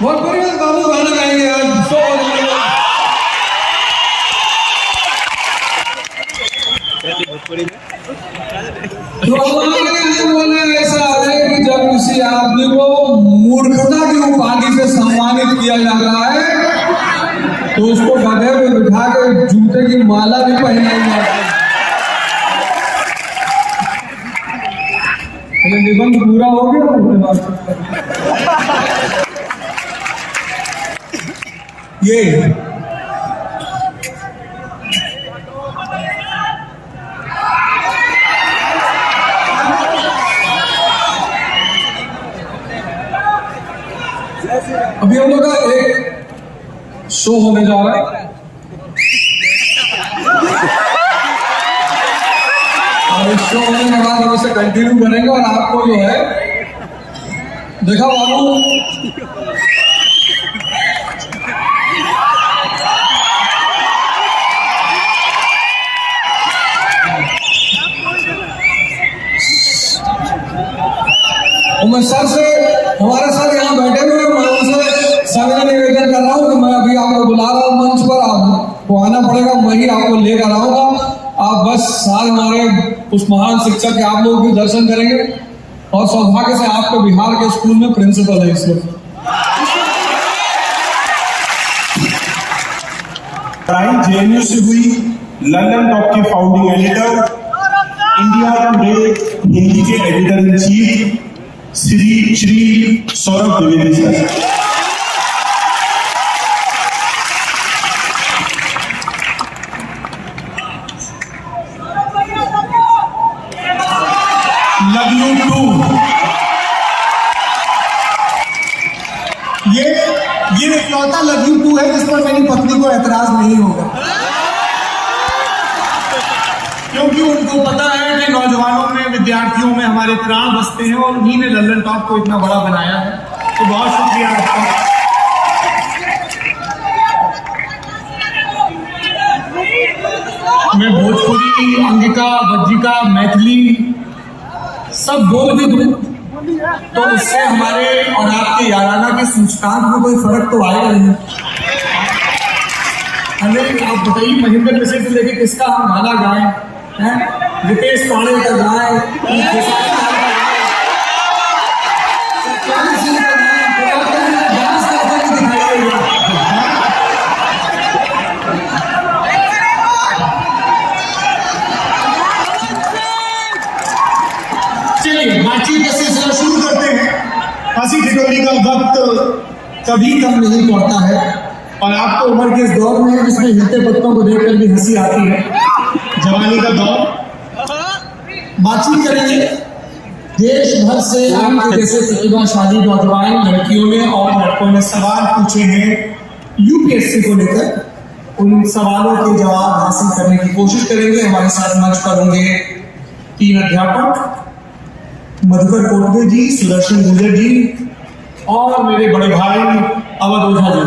भोजपुरी में बाबू गाना गाएंगे आज। बोले ऐसा है कि जब किसी आदमी को मूर्खता की उपाधि से सम्मानित किया जाता है तो उसको गधे में बिठा के जूते की माला भी पहनाई जाती है। निबंध पूरा हो गया। ये अभी हम लोग का एक शो होने जा रहा है और इस शो होने के बाद हम इसे कंटिन्यू करेंगे और आपको जो है देखा बाबू, मैं सर से, हमारे साथ यहाँ बैठे हुए मैं उनसे सविनय निवेदन कर रहा हूँ कि मैं अभी आपको बुला रहा हूँ मंच पर, आपको आना पड़ेगा, मैं ही आपको लेकर आऊंगा। आप बस साल मारे उस महान शिक्षक के आप लोग भी दर्शन करेंगे। और सौभाग्य से आपके बिहार के स्कूल में प्रिंसिपल है इस वक्त। पढ़ाई जेएनयू से हुई, लंदन टॉप के founding editor, India Today Hindi के editor in chief Shri Saurabh Dwivedi sir. Love you too, ये इकलौता लव यू टू है जिस पर मेरी पत्नी को ऐतराज नहीं होगा, क्योंकि उनको पता है कि नौजवानों में, विद्यार्थियों में हमारे प्राण बसते हैं और उन्हीं ने लल्लन टॉप को इतना बड़ा बनाया है। तो बहुत शुक्रिया आपका। मैं भोजपुरी, अंगिका, वज्जिका, मैथिली सब बोल भी दूं तो उससे हमारे और आपके याराना के सूचकांक में कोई फर्क तो आएगा नहीं। हमें आप बताइए, महेंद्र मिश्र से लेके किसका हम गाना गाएं, हैं? रितेश पांडे का गाएं, डांस करके दिखाइएगा। चलिए बातचीत का सिलसिला शुरू करते हैं। हंसी ठिठोली का वक्त कभी कम नहीं पड़ता है और आपको उम्र के इस दौर में जिसमें हिलते पत्तों को देखकर भी हंसी आती है, जवानी का दौर। बातचीत करेंगे देश भर से आपके जैसे प्रतिभाशाली नौजवान लड़कियों ने और लड़कों ने सवाल पूछे हैं यूपीएससी को लेकर। उन सवालों के जवाब हासिल करने की कोशिश करेंगे। हमारे साथ मंच पर होंगे 3 अध्यापक, मधुकर कोटवे जी, सुदर्शन गुर्जर जी और मेरे बड़े भाई अवध ओझा जी।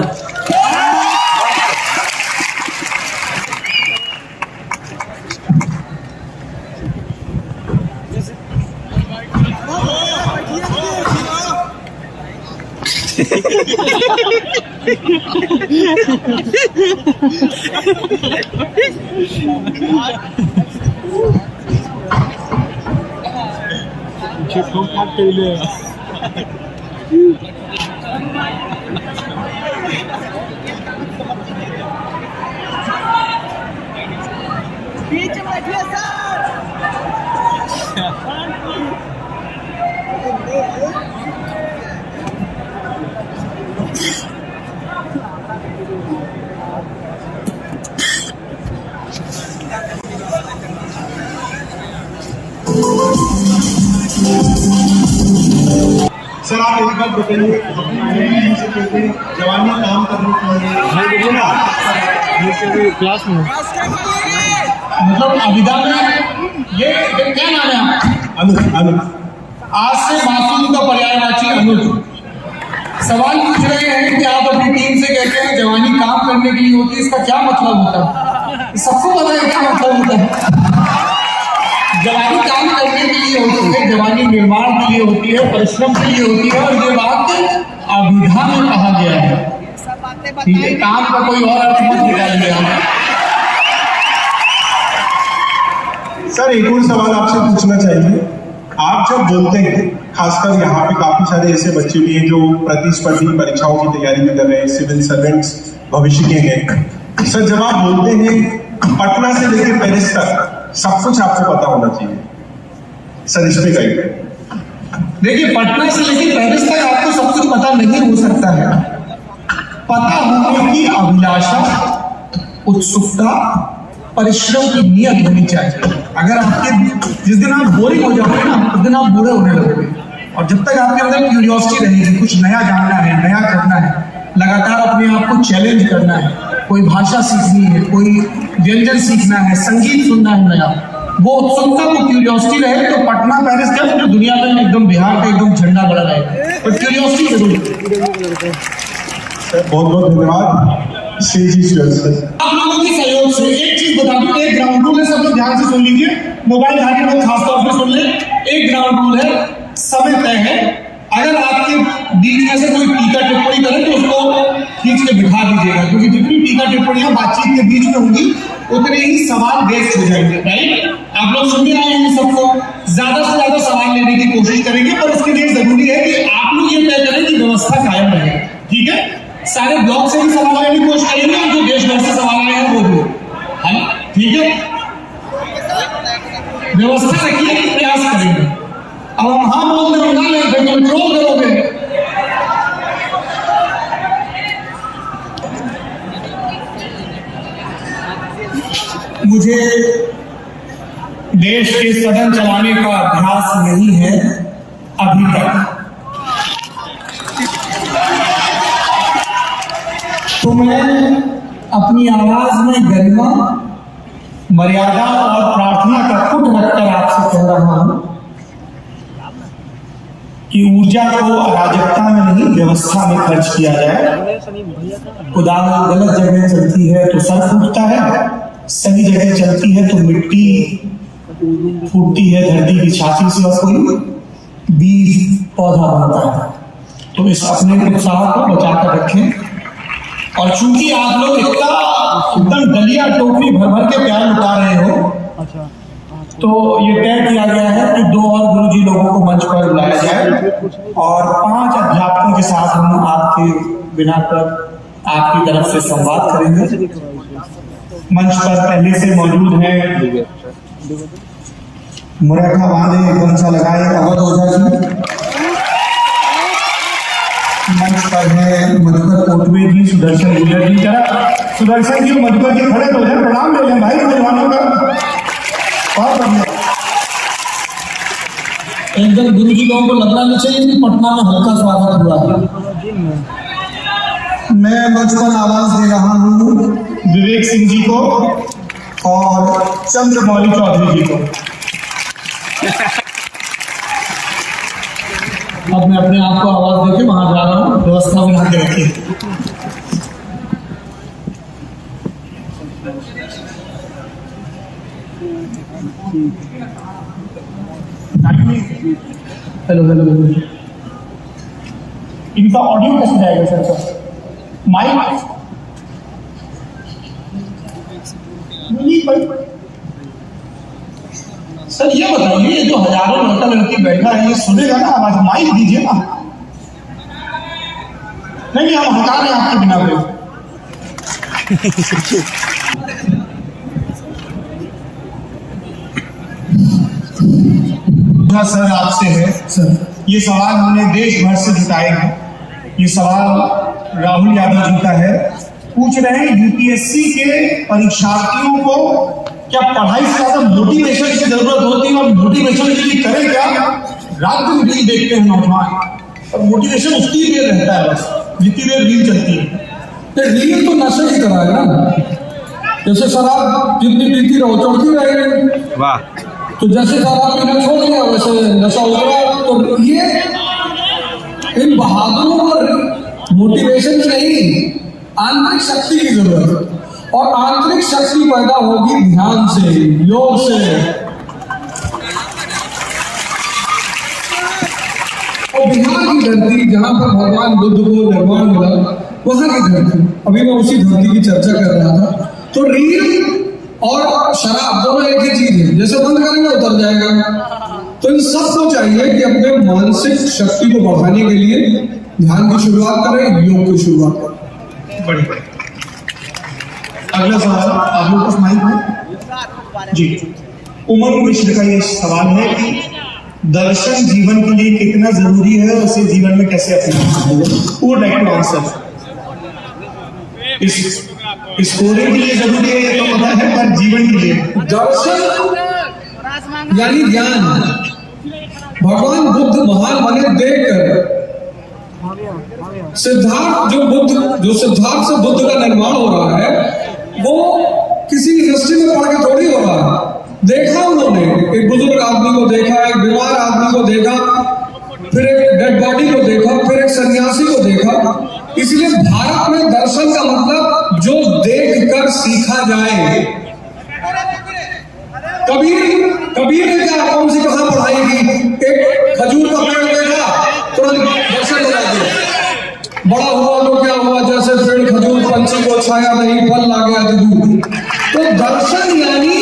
बीच में बैठिए सर। सर आप एक बात बताइए, से कहते हैं जवानी काम करने के लिए क्लास में मतलब अविदा में ये क्या नाम है आपका? अनुज। आज से मासूम का पर्यायवाची अनुज सवाल पूछ रहे हैं कि आप अपनी टीम से कहते हैं जवानी काम करने के लिए होती है, इसका क्या मतलब होता है? सबको पता है क्या मतलब होता है। जवानी काम करने के लिए होती है, जवानी निर्माण के लिए होती है, परिश्रम के लिए होती है और ये बात अविधा में कहा गया है। ठीक है, काम का कोई और अर्थ मत निकालिए। सर एक और सवाल आपसे पूछना चाहिए। आप जब बोलते हैं, खासकर यहाँ पे काफी सारे ऐसे बच्चे भी हैं जो प्रतिस्पर्धी परीक्षाओं की तैयारी भी कर रहे हैं, सिविल सर्वेंट्स भविष्य के हैं। सर जब आप बोलते हैं पटना से लेकर पेरिस तक सब कुछ आपको पता होना चाहिए, सर इस पे कहिए। देखिए, पटना से लेकर पेरिस तक आपको सब कुछ पता नहीं हो सकता है। पता होने की अभिलाषा, उत्सुकता, परिश्रम की नियत होनी चाहिए। अगर आपके जिस दिन आप बोरिंग हो जाओगे ना, उस दिन आप बूढ़े होने लगोगे। और जब तक आपके अंदर क्यूरियोसिटी रहेगी, कुछ नया जानना है, नया करना है, लगातार अपने आप को चैलेंज करना है, कोई भाषा सीखनी है, कोई व्यंजन सीखना है, संगीत सुनना है नया, वो उत्सुकता, वो क्यूरियोसिटी रहे तो पटना पेरिस क्या जो दुनिया में एकदम बिहार का एकदम झंडा बड़ा रहेगा। पर क्यूरियोसिटी जरूर। बहुत बहुत धन्यवाद। आप लोगों के सहयोग से एक चीज बता दूं, एक ग्राउंड रूल है, सब लोग ध्यान से सुन लीजिए, मोबाइल धारी लोग खासतौर पर सुन ले। एक ग्राउंड रूल है, समय तय है। अगर आपके बीच में से कोई टीका टिप्पणी करे तो उसको खींच के बिठा दीजिएगा, क्योंकि जितनी टीका टिप्पणियां बातचीत के बीच में होंगी उतने ही सवाल वेस्ट हो जाएंगे। राइट, आप लोग सुनते आए हैं सबको, ज्यादा से ज्यादा सवाल लेने की कोशिश करेंगे, पर उसके लिए जरूरी है कि आप लोग ये तय करें कि व्यवस्था कायम रहे। ठीक है, सारे ब्लॉक से भी सवाल लेने की कोशिश करेंगे और जो देश भर से सवाल आए हैं वो भी, है ना? ठीक है, व्यवस्था रखिए, प्रयास करेंगे। अब हम हाँ बोल रहे हो ना, फिर तुम ट्रोल करोगे। मुझे देश के सदन चलाने का अभ्यास नहीं है अभी तक, तो मैं अपनी आवाज में गरिमा, मर्यादा और प्रार्थना का पुट रखकर आपसे कह रहा हूं कि ऊर्जा को अराजकता में नहीं, व्यवस्था में खर्च किया जाए। उदाहरण, गलत जगह चलती है तो सर फूटता है, सही जगह चलती है तो मिट्टी फूटती है धरती की छाती से और कोई बीज पौधा बनता है। तो इस अपने उत्साह को बचाकर रखें। और चूंकि आप लोग इतना एकदम दलिया टोकरी भर भर के प्यार लुटा रहे हो, तो ये तय किया गया है कि 2 और गुरुजी लोगों को मंच पर बुलाया जाए और 5 अध्यापकों के साथ हम आपके बिना पर आपकी तरफ से संवाद करेंगे। मंच पर पहले से मौजूद है मुरैठा बांधे, गमछा लगाए अवध ओझा जी। मंच पर है मधुकर कोटवे जी, सुदर्शन गुजर जी। जरा सुदर्शन जी, मधुकर जी खड़े हो जाए, प्रणाम ले लें भाई मेहमानों का। बहुत बढ़िया। एकदम गुरु जी लोगों को लगना नहीं चाहिए कि पटना में हल्का स्वागत हुआ। मैं मंच पर आवाज दे रहा हूँ विवेक सिंह जी को और चंद्रमौली चौधरी जी को। अब मैं अपने आप को आवाज देके वहां जा रहा हूँ, व्यवस्था बना के रखिए। हेलो हेलो हेलो, इनका ऑडियो कैसे जाएगा सर? माइक सर, ये बताइए, ये जो हजारों लड़का लड़की बैठा है ये सुनेगा ना आवाज? माइक दीजिए ना। नहीं, हम हटा रहे हैं आपके बिना पे। सर आपसे है सर, ये सवाल हमने देश भर से जुटाए हैं। ये सवाल राहुल यादव जी का है, पूछ रहे हैं यूपीएससी के परीक्षार्थियों को क्या पढ़ाई से ज्यादा मोटिवेशन की जरूरत होती है, और मोटिवेशन के लिए करें क्या? रात दिन रील देखते हैं नौजवान, और मोटिवेशन उसकी लिए रहता है बस जितनी देर रील चलती है। रील तो नशे की तरह है ना, जैसे शराब जितनी पीती रहो चढ़ती रहेगी। वाह, तो जैसे शराब पीना छोड़ दिया वैसे नशा हो गया। तो ये इन बहादुरों पर मोटिवेशन नहीं, आंतरिक शक्ति की जरूरत है, और आंतरिक शक्ति पैदा होगी ध्यान से, योग से। और बिहार की धरती जहां पर भगवान बुद्ध को निर्वाण मिला, वहां की धरती, अभी मैं उसी धरती की चर्चा कर रहा था। तो रील और शराब दोनों एक ही चीज है, जैसे बंद करेंगे उतर जाएगा। तो इन सबको चाहिए कि अपने मानसिक शक्ति को बढ़ाने के लिए ध्यान की शुरुआत करें, योग की शुरुआत करें। बढ़िया। अगला सवाल आप लोग का माइक है जी। उमंग मिश्र का ये सवाल है कि दर्शन जीवन के लिए कितना जरूरी है, उसे जीवन में कैसे अपना सकते हैं? वो लाइक टू आंसर। स्कोरिंग के लिए जरूरी है ये तो पता है, पर जीवन के लिए दर्शन यानी ज्ञान। भगवान बुद्ध महान बने देखकर सिद्धार्थ जो सिद्धार्थ से बुद्ध का निर्माण हो रहा है, वो किसी यूनिवर्सिटी में पढ़ के थोड़ी हो रहा है। देखा उन्होंने, एक बुजुर्ग आदमी को देखा, एक बीमार आदमी को देखा, फिर एक डेड बॉडी को देखा, फिर एक सन्यासी को देखा। इसलिए भारत में दर्शन का मतलब जो देखकर सीखा जाए। कबीर ने क्या कौन सी कहां पढ़ाई की? एक खजूर का पेड़ देखा, तुरंत दर्शन करा दिया। बड़ा हुआ तो क्या हुआ, जैसे पेड़ छाया नहीं, फल लागे अति दूर। तो दर्शन यानी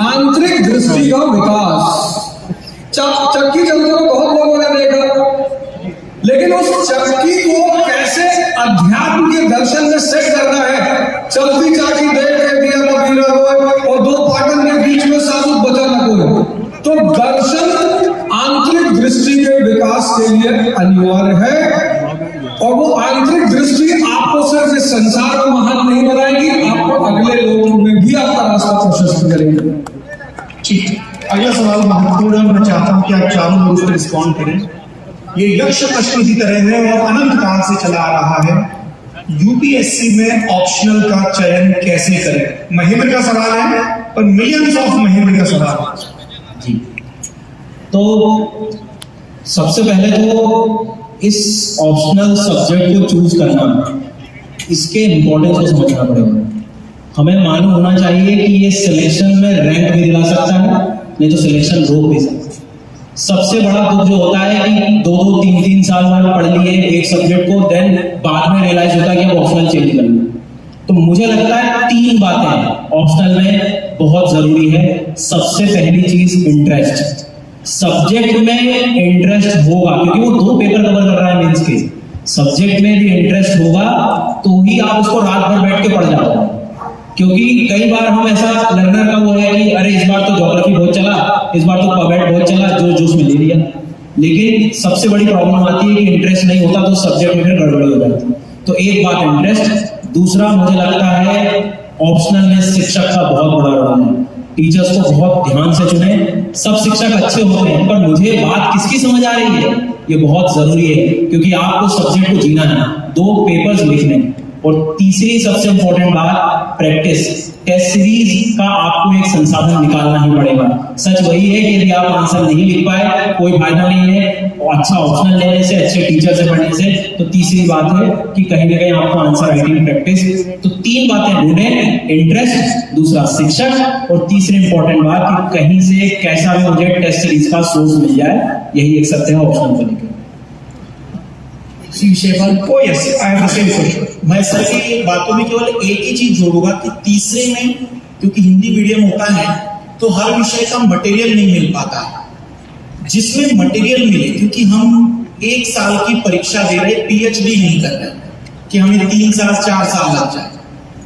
आंतरिक दृष्टि का विकास। चक्की चलते हुए बहुत लोगों ने देखा, लेकिन उस चक्की को कैसे अध्यात्म के दर्शन में सेट करना है। चलती चाकी देख के दिया कबीरा हो, और दो पाटन के बीच में साबुत बचा न कोई। तो दर्शन आंतरिक दृष्टि के विकास के लिए अनिवार्य है, और वो आंतरिक दृष्टि आपको सिर्फ इस संसार में महान नहीं बनाएगी, आपको अगले लोगों में भी आपका रास्ता प्रशस्त करेगी। ठीक है, अगला सवाल महत्वपूर्ण है, मैं चाहता हूं कि आप चारों लोग उसको रिस्पॉन्ड करें। ये यक्ष प्रश्न की तरह है और अनंत काल से चला आ रहा है। यूपीएससी में ऑप्शनल का चयन कैसे करें? महेंद्र का सवाल है, पर मिलियंस ऑफ महेंद्र का सवाल है जी। तो सबसे पहले तो इस ऑप्शनल सब्जेक्ट को चूज करना, इसके इंपॉर्टेंस को समझना पड़ेगा। हमें मालूम होना चाहिए कि ये सिलेक्शन में रैंक भी दिला सकता है, नहीं तो सिलेक्शन रोक भी सकता है। सबसे बड़ा दुख जो होता है कि 2-2, 3-3 साल बाद पढ़ लिए एक सब्जेक्ट को, देन बाद में रियलाइज होता है कि अब ऑप्शनल चेंज करना। तो मुझे लगता है 3 बातें ऑप्शनल में बहुत जरूरी है। सबसे पहली चीज इंटरेस्ट। सब्जेक्ट में इंटरेस्ट होगा, क्योंकि वो 2 पेपर कवर कर रहा है मेंस के। सब्जेक्ट में भी इंटरेस्ट होगा तो ही आप उसको रात भर बैठ के पढ़ जाओगे। क्योंकि कई बार हम ऐसा लर्नर का वो है कि अरे इस बार तो ज्योग्राफी बहुत चला, इस बार तो पवेट बहुत चला, जोश में ले लिया। लेकिन सबसे बड़ी प्रॉब्लम आती है कि इंटरेस्ट नहीं होता तो सब्जेक्ट में फिर गड़बड़ी हो जाती है। तो एक बात इंटरेस्ट। दूसरा मुझे लगता है ऑप्शनल में शिक्षक का बहुत बड़ा रोल है। टीचर्स को बहुत ध्यान से चुने। सब शिक्षक अच्छे होते हैं, पर मुझे बात किसकी समझ आ रही है ये बहुत जरूरी है, क्योंकि आपको सब्जेक्ट को जीना है, 2 पेपर्स लिखने। और तीसरी सबसे इंपॉर्टेंट बात प्रैक्टिस। टेस्ट सीरीज का आपको एक संसाधन निकालना ही पड़ेगा। सच वही है कि यदि आप आंसर नहीं लिख पाए कोई फायदा नहीं है, और अच्छा ऑप्शनल लेने से, अच्छे टीचर से पढ़ने से। तो तीसरी बात है कि कहीं ना कहीं आपको आंसर राइटिंग प्रैक्टिस। तो 3 बातें ढूंढें, इंटरेस्ट, दूसरा शिक्षक, और तीसरी इंपॉर्टेंट बात कि कहीं से कैसा भी मुझे टेस्ट सीरीज का सोर्स मिल जाए। यही एक सत्य है ऑप्शनल को लेकर। मैं सर की बातों में केवल एक ही चीज जोड़ूंगा कि तीसरे में, क्योंकि हिंदी मीडियम होता है तो हर विषय का मटेरियल नहीं मिल पाता है। जिसमें मटेरियल मिले, क्योंकि हम 1 साल की परीक्षा दे रहे, पीएचडी नहीं कर रहे कि हमें 3 साल 4 साल लग जाए।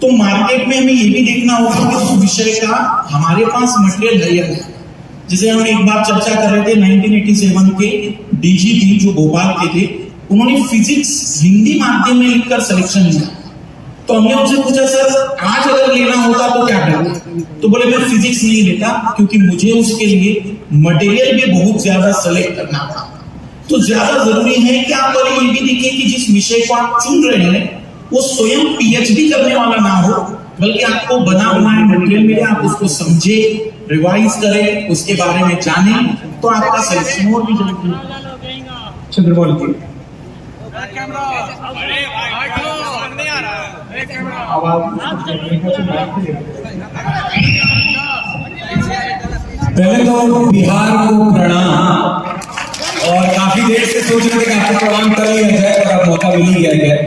तो मार्केट में हमें ये भी देखना होगा कि उस विषय का हमारे पास मटेरियल है या नहीं। जैसे हम एक बार चर्चा कर रहे थे, 1987 के डीजीपी जो भोपाल के थे, उन्होंने फिजिक्स हिंदी माध्यम में लिखकर सिलेक्शन लिया। तो हमने उनसे पूछा, सर आज अगर लेना होता तो क्या करते? तो बोले मैं फिजिक्स नहीं लेता, क्योंकि मुझे उसके लिए मटेरियल भी बहुत ज्यादा सेलेक्ट करना था। तो ज्यादा जरूरी है कि आप ये भी देखिए कि जिस विषय को आप चुन रहे हैं वो स्वयं पीएचडी करने वाला ना हो, बल्कि आपको बना बनाए मटेरियल मिले, आप उसको समझे, रिवाइज करें, उसके बारे में जाने, तो आपका सिलेक्शन और भी जल्दी। चंद्रमौली जी, पहले तो बिहार को प्रणाम, और काफी देर से सोच रहे थे कि आपको प्रणाम कर लिया जाए, और अब मौका मिल ही गया है।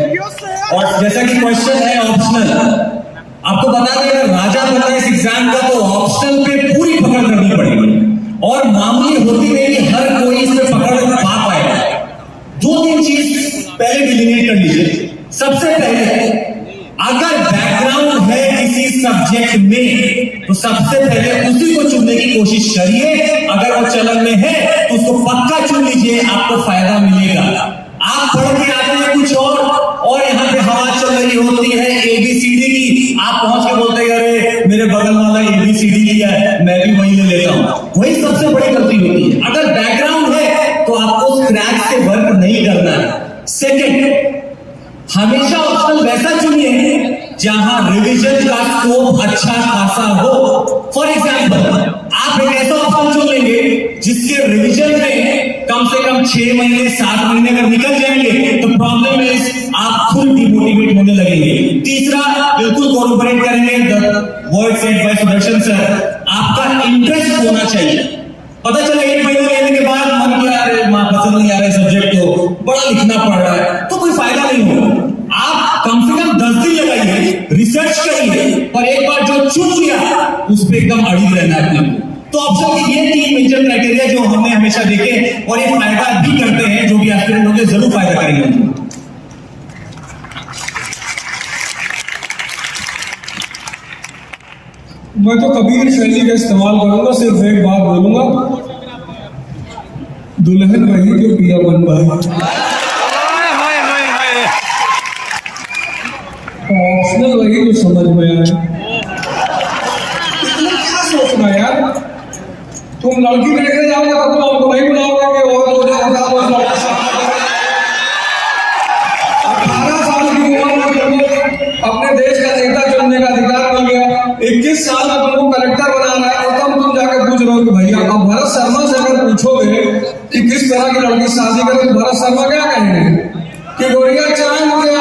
और जैसा कि क्वेश्चन है ऑप्शनल, आपको बता दें अगर राजा बनना इस एग्जाम का तो ऑप्शनल पे पूरी पकड़ करनी पड़ेगी, और मामूली होती नहीं, हर कोई इस पे पकड़ पा पाएगा। 2-3 चीज पहले डिलीनेट कर लीजिए। सबसे पहले, अगर बैकग्राउंड है किसी सब्जेक्ट में तो सबसे पहले उसी को चुनने की कोशिश करिए। अगर वो चलन में है तो उसको पक्का चुन लीजिए, आपको फायदा मिलेगा। आप पढ़ के आते हैं कुछ और यहाँ पे हवा चल रही होती है ABCD की, आप पहुंच के बोलते हैं अरे मेरे बगल वाला ABCD लिया है, मैं भी वही ले लेता हूं। वही सबसे बड़ी गलती होती है। अगर बैकग्राउंड है तो आपको स्क्रैच से वर्क नहीं करना है। सेकेंड, हमेशा ऑप्शनल वैसा चुनिए जहां रिवीजन का स्कोप अच्छा खासा हो। फॉर एग्जाम्पल, आप एक ऐसा ऑप्शन चुन लेंगे जिसके रिवीजन में कम से कम 6 महीने 7 महीने अगर निकल जाएंगे तो प्रॉब्लम इज आप खुद डिमोटिवेट होने लगेंगे। तीसरा, बिल्कुल कोऑपरेट करेंगे word said bye Sudarshan sir, आपका इंटरेस्ट होना चाहिए। पता चला 1 महीने लेने के बाद मन किया अरे पसंद नहीं आ रहा है सब्जेक्ट, को बड़ा लिखना पड़ रहा है, तो कोई फायदा नहीं होगा। आप कम से कम 10 दिन लगाइए, रिसर्च करिए और एक बार जो चुन लिया उस पर एकदम अड़ी रहना है अपने को। तो ऑप्शन ये 3 मेजर क्राइटेरिया जो हमने हमेशा देखे और ये फायदा भी करते हैं, जो भी एस्पिरेंट होंगे जरूर फायदा करेंगे। मैं तो कबीर शैली का इस्तेमाल करूंगा, सिर्फ एक बात बोलूंगा, दुल्हन वही जो पिया बन भाई। ऑप्शनल वही जो समझ में आए। क्या सोचना यार, तुम लड़की देखने जाओगे तब तो हमको नहीं बुलाओगे कि और 18 साल की उम्र में तुमको अपने देश का नेता चुनने का अधिकार मिल गया। 21 साल में तुमको कलेक्टर बनाना है और तब तुम जाकर पूछ रहे हो कि भैया, अब भरत शर्मा से अगर पूछोगे कि किस तरह की लड़की शादी करे तो भरत शर्मा क्या कहेंगे कि गोरिया चांद के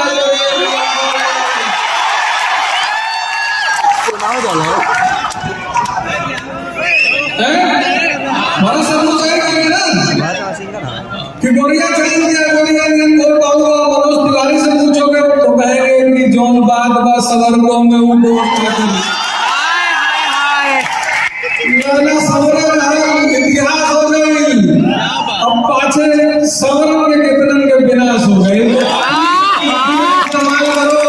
भरत शर्मा से कहेंगे ना कि गोरिया चांद के गोरिया बोल पाऊंगा। मनोज तिवारी से पूछोगे तो कहेंगे कि जौन बात सदर को में वो इतिहास हो गई। अब पाछे सवरन के कितनन के विनाश हो गए। इस्तेमाल करो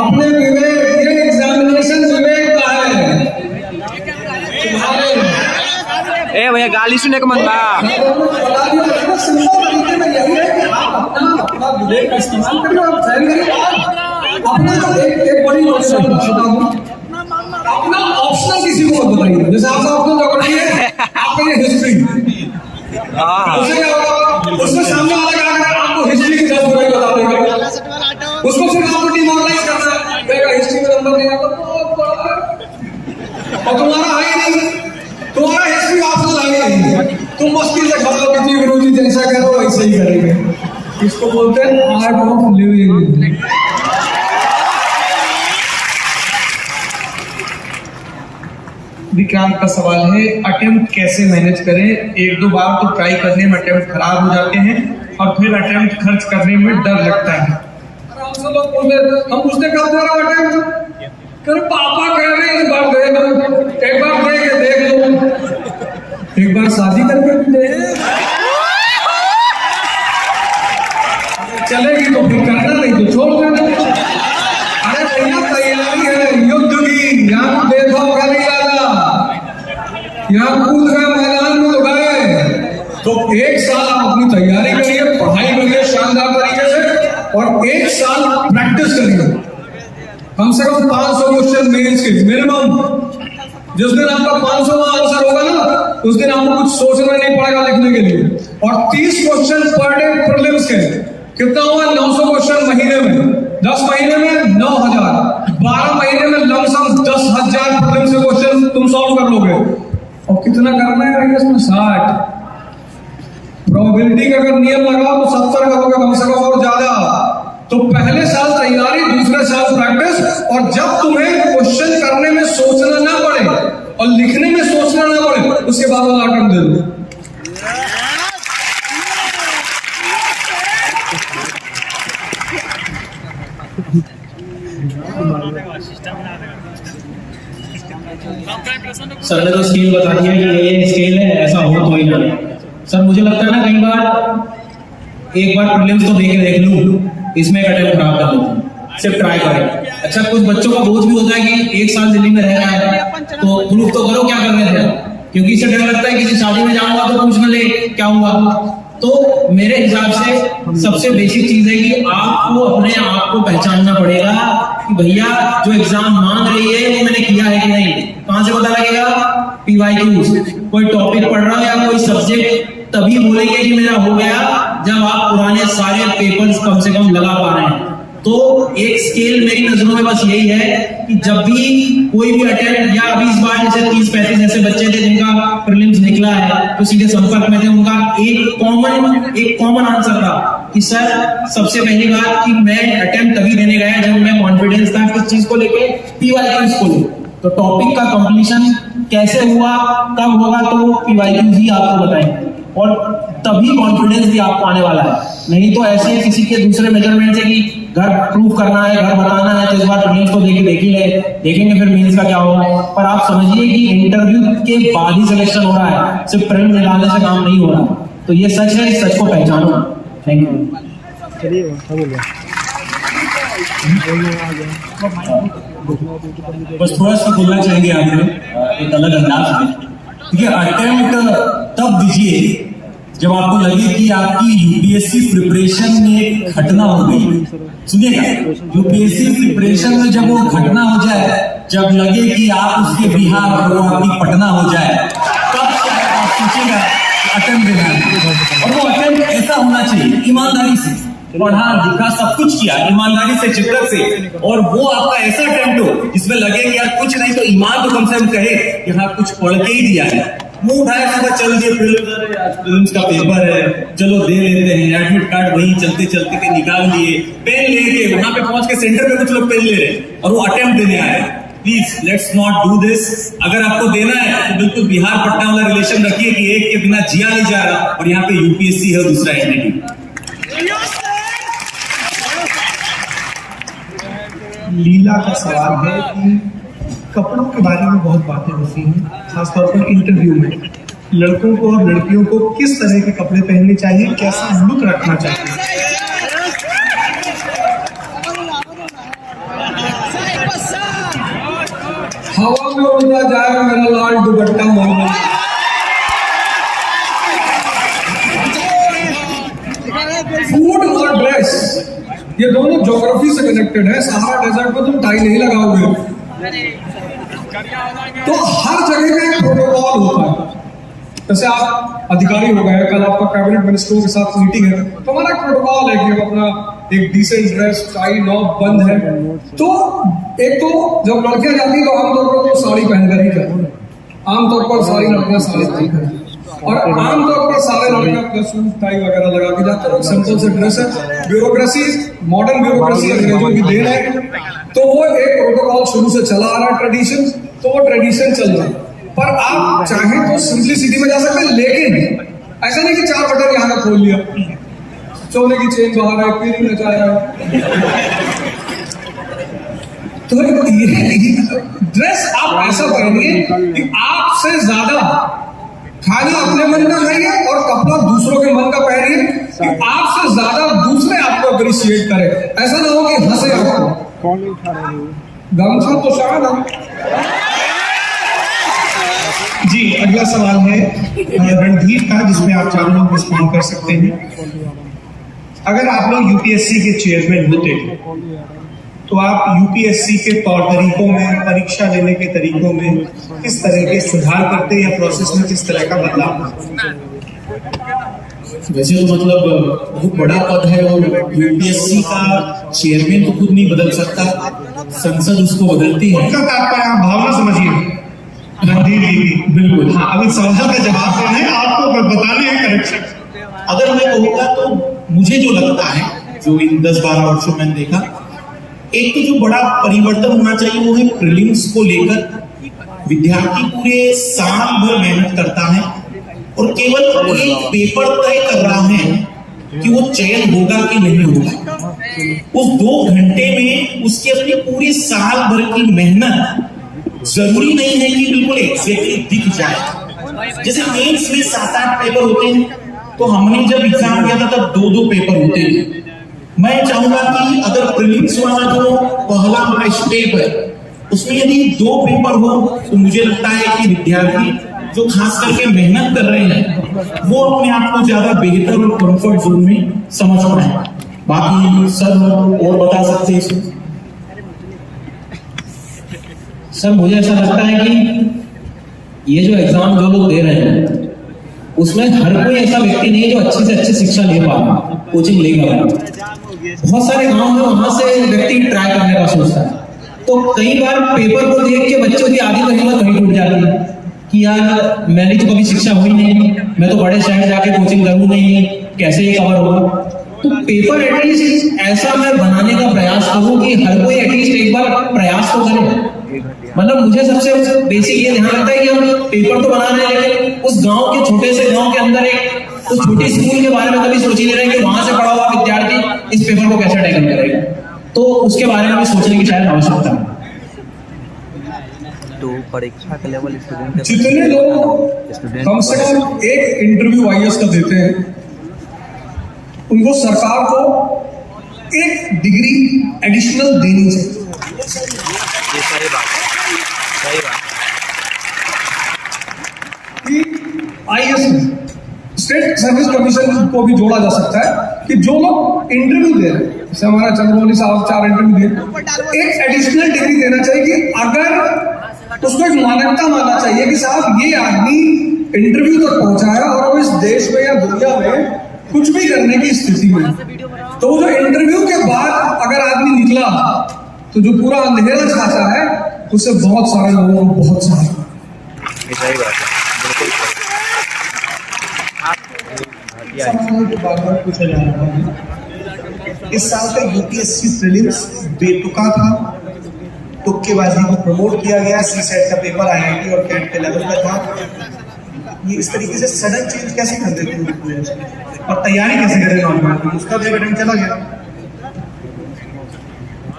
अपने विवेक, ये एग्जामिनेशन विवेक का है। ए भैया गाली सुने का मन बा। सिंपल तरीके में यही है कि आप अपना विवेक का इस्तेमाल करिए, आप फैल करिए अपना। एक बड़ी बात अपना ऑप्शनल किसी को मत बताइए। जैसे आपका ऑप्शन पकड़िए, आपका ये हिस्ट्री, उसमें सामने वाला आपको हिस्ट्री की 10 बुराई बता देगा, उसको सिर्फ आपको डिमोरलाइज करना है, कहेगा हिस्ट्री में नंबर नहीं आता और तुम्हारा है ही नहीं, तुम्हारा हिस्ट्री ऑप्शनल है नहीं। तुम मस्ती से खा लो कि गुरु जी जैसा करो वैसे ही करेंगे। इसको बोलते हैं आर्ट ऑफ लिविंग। विक्रांत का सवाल है, अटेम्प्ट कैसे मैनेज करें? 1-2 बार तो ट्राई करने में अटेम्प्ट खराब हो जाते हैं और फिर अटेम्प्ट खर्च करने में डर लगता है। हम पूछते कब दे रहा अटेम्प्ट, कर पापा कह रहे हैं एक बार दे दो, एक बार दे के देख लो, एक बार शादी करके दे, चलेगी तो फिर करना, नहीं तो छोड़ देना। अरे भैया तैयारी है युद्ध की, यहाँ भेदभाव का नहीं आता, यहाँ कूद गए मैदान में तो गए। तो 1 साल आप अपनी तैयारी करिए, पढ़ाई करिए शानदार तरीके से और 1 साल प्रैक्टिस करिए। कम से कम 500 क्वेश्चन मेंस के मिनिमम। जिस दिन आपका 500वां आंसर होगा ना, उस दिन आपको कुछ सोचना नहीं पड़ेगा लिखने के लिए। और 30 क्वेश्चन पर डे प्रीलिम्स के, कितना हुआ 900 क्वेश्चन महीने में, 10 महीने में 9000, 12 महीने में लमसम 10,000 प्रीलिम्स के क्वेश्चन तुम सॉल्व कर लोगे। और कितना करना है इसमें 60। प्रोबेबिलिटी का अगर नियम लगाओ तो 70 करोगे कम से कम और ज्यादा। तो पहले साल तैयारी, दूसरे साल प्रैक्टिस, और जब तुम्हें क्वेश्चन करने में सोचना ना पड़े और लिखने में सोचना ना पड़े, उसके बाद वाला अटेम्प्ट दे दो। सर ने तो स्केल बता दिया कि ये स्केल है, ऐसा हो तो ही ना। सर मुझे लगता है ना कई बार एक बार प्रीलिम्स तो देख लूं, इसमें एक अटेम्प्ट खराब कर लूं, सिर्फ ट्राई करें। अच्छा कुछ बच्चों का बोझ भी होता है कि 1 साल दिल्ली में रह रहा है तो प्रूफ तो करो क्या कर रहे थे, क्योंकि इससे डर लगता है किसी शादी में जाऊंगा तो पूछ न ले क्या हुआ। तो मेरे हिसाब से सबसे बेसिक चीज है कि आपको अपने आप को पहचानना पड़ेगा कि भैया जो एग्जाम मांग रही है वो मैंने किया है कि नहीं। कहां से पता लगेगा? PYQs, कोई टॉपिक पढ़ रहा है या कोई सब्जेक्ट तभी बोलेंगे कि मेरा हो गया जब आप पुराने सारे पेपर्स कम से कम लगा पा रहे हैं। तो एक स्केल मेरी नजरों में बस यही है कि जब भी कोई भी अटेम्प्ट, या अभी इस बार जैसे 30-35 ऐसे बच्चे थे जिनका प्रीलिम्स निकला है तो सीधे संपर्क में थे, उनका एक कॉमन आंसर था कि सर सबसे पहली बात कि मैं अटेम्प्ट तभी देने गया जब मैं कॉन्फिडेंस था किस चीज को लेके, PYQs को लेके। तो टॉपिक का कंप्लीशन कैसे हुआ, कब होगा, तो PYQs ही आपको बताएंगे और तभी कॉन्फिडेंस भी आपको आने वाला है। नहीं तो ऐसे किसी के दूसरे मेजरमेंट से कि घर प्रूफ करना है, घर बनाना है, तो इस बार प्रीलिम्स को देखेंगे फिर मेंस का क्या होगा। पर आप समझिए कि इंटरव्यू के बाद ही सिलेक्शन हो रहा है, सिर्फ प्रिलिम्स निकालने से काम नहीं हो रहा। तो ये सच है, इस सच को पहचानो। Thank you. बस थोड़ा सा बोलना चाहेंगे आपने एक अलग अंदाज में। देखिए, अटेम्प्ट तब दीजिए जब आपको लगे कि आपकी यूपीएससी प्रिपरेशन में एक घटना हो गई। सुनिएगा, यूपीएससी प्रिपरेशन में जब वो घटना हो जाए, जब लगे कि आप उसके बिहार और वो आपकी पटना हो जाए, तब आप सोचेगा अटेम्प्ट देना है। और वो अटेम्प्ट ऐसा होना चाहिए, ईमानदारी से पढ़ा लिखा सब कुछ किया, ईमानदारी से, शिद्दत से, और वो आपका ऐसा अटेम्प्ट हो जिसमें लगे कि यार कुछ नहीं तो ईमान तो कम से कम कहे कि हाँ कुछ पढ़ के ही दिया है। मुंह उठाए सुबह चल दिए, प्रीलिम्स का पेपर है, चलो दे लेते हैं, एडमिट कार्ड वहीं चलते चलते के निकाल लिए, पेन लेके वहां पे पहुंच के सेंटर पे कुछ लोग पेन ले रहे और वो अटेम्प्ट देने आए। Please let's not do this. अगर आपको देना है तो बिल्कुल बिहार पटना वाला रिलेशन रखिए कि एक के बिना जिया नहीं जा रहा और यहाँ पे यूपीएससी है दूसरा एंटिटी। लीला का सवाल है कि कपड़ों के बारे में बहुत बातें होती हैं, खासतौर पर इंटरव्यू में। लड़कों को और लड़कियों को किस तरह के कपड़े पहनने चाहिए, कैसा लुक रखना चाहिए? हवा में उड़ता जाएगा मेरा लाल दुपट्टा मोहम्मद। फूड और ड्रेस ये दोनों ज्योग्राफी से कनेक्टेड है। सहारा डेजर्ट में तुम टाई नहीं लगाओगे, तो हर जगह का एक प्रोटोकॉल होता है। जैसे आप अधिकारी हो गए, कल आपका कैबिनेट मिनिस्टरों के साथ मीटिंग है, तो हमारा एक प्रोटोकॉल है कि हम अपना एक डिसेंट ड्रेस, टाई नॉब बंद है। तो एक तो जब लड़कियां जाती हैं तो आमतौर पर वो साड़ी पहनकर ही जाती हैं। आमतौर पर सारी लड़कियां साड़ी पहनकर, और आमतौर पर सारे लड़के अपने सूट टाई वगैरह लगा के जाते हैं। सिंपल से ड्रेस है। ब्यूरोक्रेसी, मॉडर्न ब्यूरोक्रेसी अंग्रेजों की देन है, तो वो एक प्रोटोकॉल शुरू से चला आ रहा है, ट्रेडिशन, तो वो ट्रेडिशन चल रहा है। पर आप चाहें तो सिंपलिसिटी में जा सकते हैं, लेकिन ऐसा नहीं कि 4 बटन यहाँ का खोल लिया, चोले की चेन बाहर है, पीरिंग नचा रहा है। तो ड्रेस आप ऐसा पहनिए कि आपसे ज्यादा खाली अपने मन का खाइए और कपड़ा दूसरों के मन का पहनिए कि आपसे ज्यादा दूसरे आपको अप्रिशिएट करें। ऐसा ना हो कि हंसे आपको। गमछा तो शान है। जी, अगला सवाल है रणधीर का, जिसमें आप चारों लोग रिस्पॉन्ड कर सकते हैं। अगर आप लोग यूपीएससी के चेयरमैन होते तो आप यूपीएससी के तौर तरीकों में, परीक्षा लेने के तरीकों में किस तरह के सुधार करते या प्रोसेस में किस तरह का बदलाव? वैसे तो मतलब बहुत बड़ा पद है और यूपीएससी का चेयरमैन तो खुद नहीं बदल सकता, संसद उसको बदलती है। उनका तात्पर्य आप भावना समझिए रणधीर जी। बिल्कुल। हाँ, अभी सवाल का जवाब देना है, आपको बताने हैं करेक्शन। अगर मैं कहूँगा तो मुझे जो लगता है, जो इन 10-12 वर्षों में देखा, एक तो जो बड़ा परिवर्तन होना चाहिए वो है प्रीलिम्स को लेकर। विद्यार्थी पूरे साल भर मेहनत करता है और केवल एक पेपर तय कर रहा है कि वो चयन होगा कि नहीं होगा। उस 2 घंटे में उसकी अपनी पूरी साल भर की मेहनत जरूरी नहीं है कि बिल्कुल एग्जैक्टली दिख जाए। जैसे मेंस में 7-8 पेपर होते हैं, तो हमने जब एग्जाम दिया था तब 2-2 पेपर होते हैं। मैं चाहूंगा कि अगर प्रीलिम्स वाला जो पहला हमारा स्टेप है उसमें यदि 2 पेपर हो तो मुझे लगता है कि विद्यार्थी जो खास करके मेहनत कर रहे हैं वो अपने आप को ज्यादा बेहतर और कंफर्ट जोन में समझ पाए। बाकी सर और बता सकते हैं इसमें? सर मुझे ऐसा लगता है कि ये जो एग्जाम जो लोग दे रहे हैं उसमें हर कोई ऐसा व्यक्ति नहीं है जो अच्छी से अच्छी शिक्षा ले पा रहा, कोचिंग लेकर। बहुत सारे गांव में वहां से व्यक्ति ट्राई करने का सोचता है, तो कई बार पेपर को देख के बच्चों की आधी तो हिम्मत वहीं टूट जाती है कि यार मैंने तो कभी शिक्षा हुई नहीं, मैं तो बड़े शहर जाके कोचिंग करूँ नहीं, कैसे ये कवर होगा। तो पेपर एटलीस्ट ऐसा मैं बनाने का प्रयास करूँ कि हर कोई एटलीस्ट एक बार प्रयास तो करे। मतलब मुझे सबसे बेसिक ये ध्यान रखता है कि हम पेपर तो बना रहे हैं, लेकिन उस गांव के छोटे से गांव के अंदर एक उस छोटी स्कूल के बारे में कभी सोच ही नहीं रहे कि वहां से पढ़ा हुआ विद्यार्थी इस पेपर को कैसे टैकल करेगा। तो उसके बारे में भी सोचने की शायद आवश्यकता है। तो परीक्षा के लेवल स्टूडेंट जितने लोग कम से कम एक इंटरव्यू आईएएस का देते हैं, उनको सरकार को एक डिग्री एडिशनल देनी चाहिए। ये सही बात कि आईएएस में स्टेट सर्विस कमीशन को भी जोड़ा जा सकता है कि जो लोग इंटरव्यू दे रहे हैं, जैसे हमारा चंद्रमौली साहब 4 इंटरव्यू दिए, एक एडिशनल डिग्री देना चाहिए कि अगर उसको एक मान्यता मानना चाहिए कि साहब ये आदमी इंटरव्यू तक पहुंचा है और वो इस देश में या दुनिया में कुछ भी करने की स्थिति में, तो वो जो इंटरव्यू के बाद अगर आदमी निकला तो जो पूरा अंधेरा छाता है उससे बहुत सारे लोगों को बहुत सारे ये सही बात है, बिल्कुल सही। सवाल के बार-बार पूछा जा रहा है। इस साल का यूपीएससी प्रीलिम्स बेतुका था, तुक्केबाजी को प्रमोट किया गया, सीसेट का पेपर आईआईटी और कैट के लेवल पर था। ये इस तरीके से सडन चेंज कैसे कर देते हैं और तैयारी कैसे करें नॉर्मल, उसका भी एविडेंस चला गया।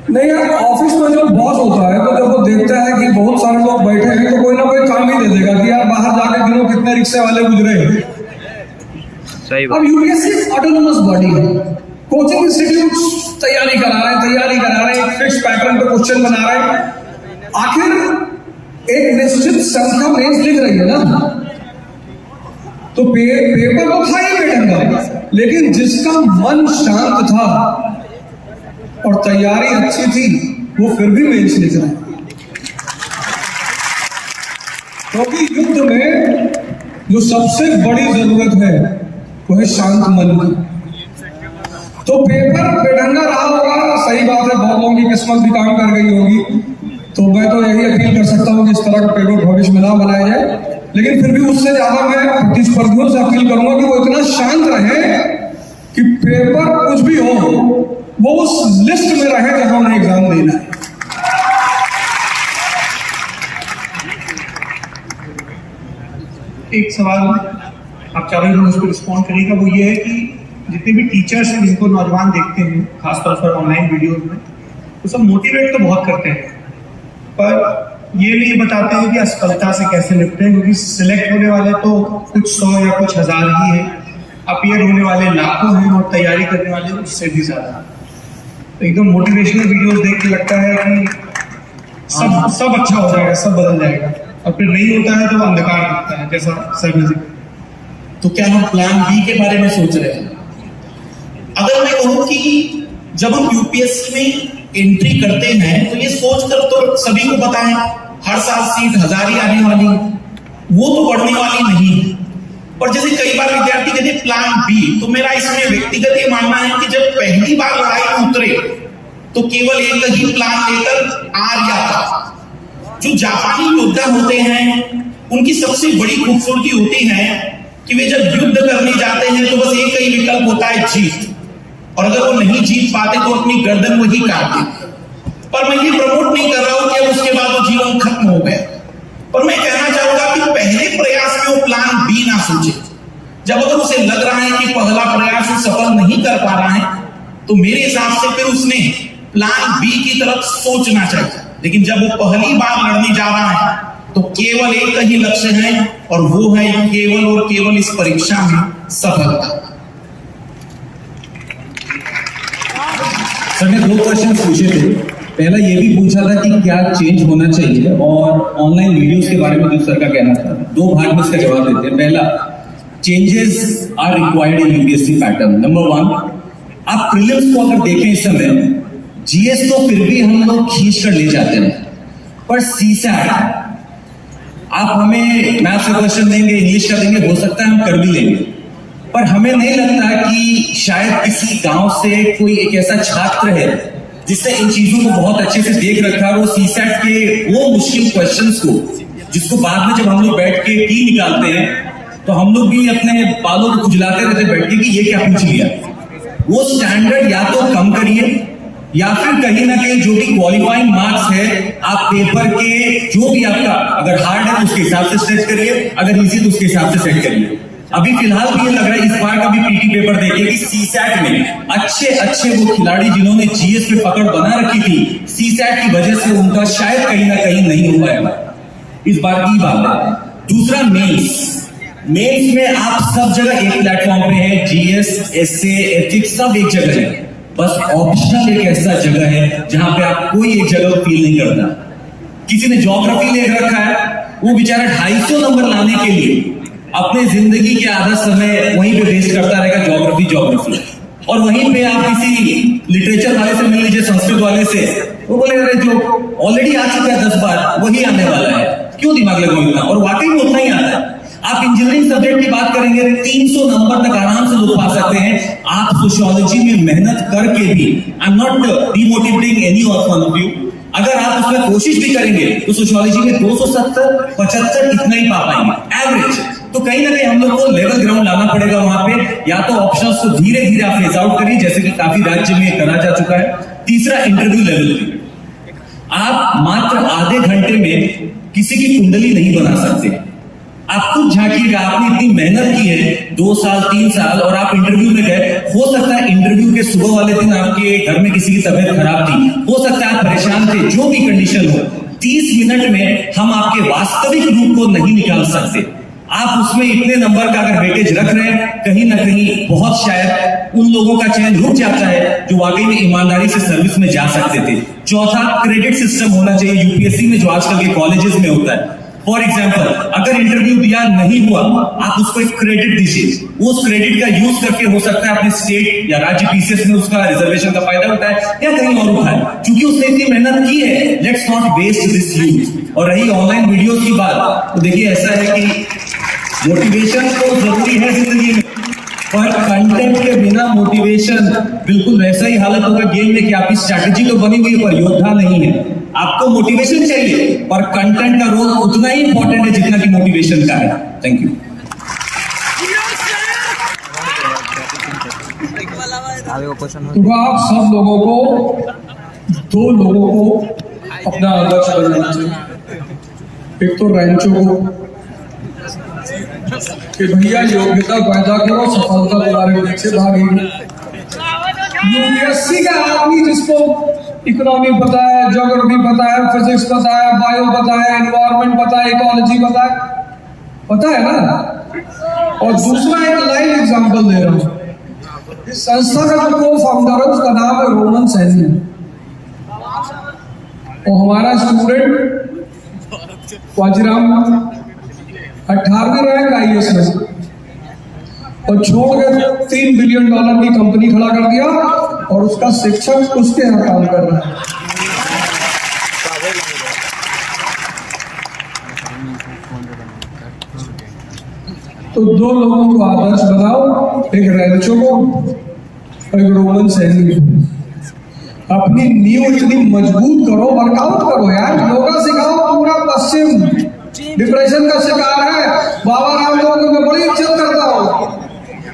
नहीं यार, ऑफिस में जो बॉस होता है तो जब वो देखता है कि बहुत सारे लोग बैठे हैं तो कोई ना कोई काम ही दे देगा कि यार बाहर जाके गिनो कितने रिक्शे वाले गुजरे हैं। सही बात। अब यूपीएससी ऑटोनोमस बॉडी है, कोचिंग इंस्टीट्यूट तैयारी करा रहे हैं, फिक्स पैटर्न पे क्वेश्चन बना रहे हैं, आखिर एक निश्चित संख्या मेंस लिख रही है ना, तो पेपर तो था ही बेढंगा, लेकिन जिसका मन शांत था और तैयारी अच्छी थी वो फिर भी मेंस लिख रहा है, क्योंकि युद्ध में जो सबसे बड़ी जरूरत है वो है शांत मन की। तो पेपर बेढंगा रहा होगा, सही बात है, बहुत लोगों की किस्मत भी काम कर गई होगी, तो मैं तो यही अपील कर सकता हूँ कि इस तरह का पेपर भविष्य में ना बनाया जाए, लेकिन फिर भी उससे ज्यादा मैं प्रतिस्पर्धियों से अपील करूंगा कि वो इतना शांत रहे कि पेपर कुछ भी हो वो उस लिस्ट में रहे जहां उन्हें एग्जाम देना है। एक सवाल आप चारों लोग उस पर रिस्पॉन्ड करिएगा, वो ये है कि जितने भी टीचर्स हैं जिनको नौजवान देखते हैं खासतौर पर ऑनलाइन वीडियोज में, वो सब मोटिवेट तो बहुत करते हैं पर ये नहीं बताते हैं कि असफलता से कैसे निपटें, क्योंकि सिलेक्ट होने वाले तो कुछ 100 या कुछ 1000 ही है, अपीयर होने वाले लाखों हैं और तैयारी करने वाले उससे भी ज्यादा। तो एकदम मोटिवेशनल वीडियोस देख के लगता है कि सब अच्छा हो जाएगा, सब बदल जाएगा, और फिर नहीं होता है तो अंधकार दिखता है, जैसा सर ने जिक्र। तो क्या हम प्लान बी के बारे में सोच रहे हैं? अगर मैं कहूं कि जब हम यूपीएससी में एंट्री करते हैं तो ये सोचकर तो सभी को पता है हर साल सीट 1000 ही आने वाली, वो तो बढ़ने वाली नहीं। पर जैसे कई बार विद्यार्थी कहते प्लान बी, तो मेरा इसमें व्यक्तिगत ये मानना है कि जब पहली बार लड़ाई में उतरे तो केवल एक ही प्लान लेकर आर्या था। जो जापानी योद्धा होते हैं उनकी सबसे बड़ी खूबसूरती होती है कि वे जब युद्ध करने जाते हैं तो बस एक ही विकल्प होता है जीत, और अगर वो नहीं जीत पाते तो अपनी गर्दन वही काट देते। पर मैं ये प्रमोट नहीं कर रहा हूं कि अब उसके बाद वो जीवन खत्म हो गया, पर मैं कहना चाहूंगा कि पहले प्रयास में वो प्लान बी ना सोचे। जब अगर उसे लग रहा है कि पहला प्रयास वो सफल नहीं कर पा रहा है तो मेरे हिसाब से फिर उसने प्लान बी की तरफ सोचना चाहिए। लेकिन जब वो पहली बार लड़ने जा रहा है तो केवल एक ही लक्ष्य है, और वो है केवल और केवल इस परीक्षा में सफलता। सर ने 2 क्वेश्चन पूछे थे, पहला ये भी पूछा था कि क्या चेंज होना चाहिए, और ऑनलाइन वीडियोस के बारे में जो सर का कहना था। 2 भाग में इसका जवाब देते हैं। पहला, changes are required in UPSC pattern. Number 1, आप प्रीलिम्स को अगर देखें इस समय, जीएस तो फिर भी हम लोग खींच कर ले जाते हैं, पर सीसैट आप हमें मैथ्स का क्वेश्चन देंगे, इंग्लिश का देंगे, हो सकता है हम कर भी लेंगे, पर हमें नहीं लगता कि शायद किसी गांव से कोई एक ऐसा छात्र है जिसने इन चीजों को बहुत अच्छे से देख रखा है, वो सीसैट के वो मुश्किल क्वेश्चंस को, जिसको बाद में जब हम लोग बैठ के की निकालते हैं तो हम लोग भी अपने बालों को खुजलाते रहते बैठ के कि ये क्या पूछ लिया। वो स्टैंडर्ड या तो कम करिए, या फिर कहीं ना कहीं जो भी क्वालिफाइंग मार्क्स है आप पेपर के जो भी आपका अगर हार्ड है तो उसके हिसाब से सेट करिए, अगर इजी तो उसके हिसाब से सेट करिए। अभी फिलहाल भी ये लग रहा है इस बार का भी पीटी पेपर देखे कि सीसैट में अच्छे वो खिलाड़ी जिन्होंने जीएस पे पकड़ बना रखी थी, सीसैट की वजह से उनका शायद कहीं ना कहीं नहीं हो पाएगा। इस बार की बात है। दूसरा मेंस में आप सब जगह एक प्लेटफॉर्म पे है, जीएस, एसए, एथिक्स सब एक जगह है। बस ऑप्शनल एक ऐसा जगह है जहां पे आप कोई एक जगह फील नहीं करता। किसी ने ज्योग्राफी ले रखा है, वो बेचारा 250 नंबर लाने के लिए अपने जिंदगी के आधा समय वहीं पे वेस्ट करता रहेगा, ज्योग्राफी। और वहीं पे आप किसी लिटरेचर वाले से मिल लीजिए, संस्कृत वाले से, वो बोले अरे जो ऑलरेडी आ चुका है 10 बार वही आने वाला है, क्यों दिमाग लगाओ इतना। और वाकई में उतना ही आता है। आप इंजीनियरिंग सब्जेक्ट की बात करेंगे 300 नंबर तक आराम से लोग पा सकते हैं। आप सोशियोलॉजी में मेहनत करके भी, I am not demotivating any one of you, अगर आप उसमें कोशिश भी करेंगे तो सोशियोलॉजी में 270, 75 इतना ही पा पाएंगे एवरेज। तो कहीं ना कहीं हम लोग को लेवल ग्राउंड लाना पड़ेगा वहां पे, या तो ऑप्शंस को धीरे धीरे आप फेज आउट करिए, जैसे कि काफी राज्य में करा जा चुका है। तीसरा, इंटरव्यू लेवल पे आप मात्र आधे घंटे में किसी की कुंडली नहीं बना सकते। आप खुद झांकिएगा, आपने इतनी मेहनत की है 2 साल 3 साल और आप इंटरव्यू में गए, हो सकता है इंटरव्यू के सुबह वाले दिन आपके घर में किसी की तबीयत खराब थी, हो सकता है आप परेशान थे, जो भी कंडीशन हो, 30 मिनट में हम आपके वास्तविक रूप को नहीं निकाल सकते। आप उसमें इतने नंबर का अगर वेटेज रख रहे हैं, कहीं ना कहीं बहुत शायद उन लोगों का चयन रुक जाता है जो वाकई में ईमानदारी से सर्विस में जा सकते थे। चौथा, क्रेडिट सिस्टम होना चाहिए यूपीएससी में, जो आजकल के कॉलेजेस में होता है। फॉर एग्जाम्पल, अगर इंटरव्यू दिया नहीं हुआ, आप उसको एक क्रेडिट दीजिए, उस क्रेडिट का यूज करके हो सकता है अपने स्टेट या राज्य पीसीएस में उसका रिजर्वेशन का फायदा उठाए या कहीं और उठाए, क्योंकि उसने इतनी मेहनत की है। Let's not waste this youth. और रही ऑनलाइन वीडियोस की बात, तो देखिए ऐसा है कि मोटिवेशन तो जरूरी है जिंदगी में, पर कंटेंट के बिना मोटिवेशन बिल्कुल वैसा ही हालत होगा गेम में कि आपकी स्ट्रैटेजी तो बनी हुई है पर योद्धा नहीं है। आपको मोटिवेशन चाहिए, पर कंटेंट का रोल उतना ही इंपॉर्टेंट है जितना कि मोटिवेशन का है। Thank you. तो आप सब लोगों को 2 लोगों को अपना आदर्श बनाना चाहिए। एक तो रैंचो को कि भैया योग्यता पैदा करो, सफलता तुम्हारे पीछे भागेगी। यूपीएससी का आदमी जिसको इकोनॉमी पता है, ज्योग्राफी पता है, फिजिक्स पता है, बायो पता है, एनवायरमेंट पता है, इकोलॉजी पता है ना। और दूसरा एक लाइव एग्जांपल दे रहा हूं, इस संस्था का जो को फाउंडर है उसका नाम है रोमन सैनी, और हमारा स्टूडेंट वाजीराम 18वीं रैंक आईएएस में, और छोड़ के $3 बिलियन की कंपनी खड़ा कर दिया, और उसका शिक्षक उसके यहाँ काम कर रहा है। तो 2 लोगों को आदर्श बनाओ, एक रैंचो को और एक रोमन सैनी को। अपनी नींव इतनी मजबूत करो, वर्कआउट करो यार, योगा सिखाओ। पूरा पश्चिम डिप्रेशन का शिकार है। बाबा रामदेव को मैं बड़ी इज्जत करता हूँ।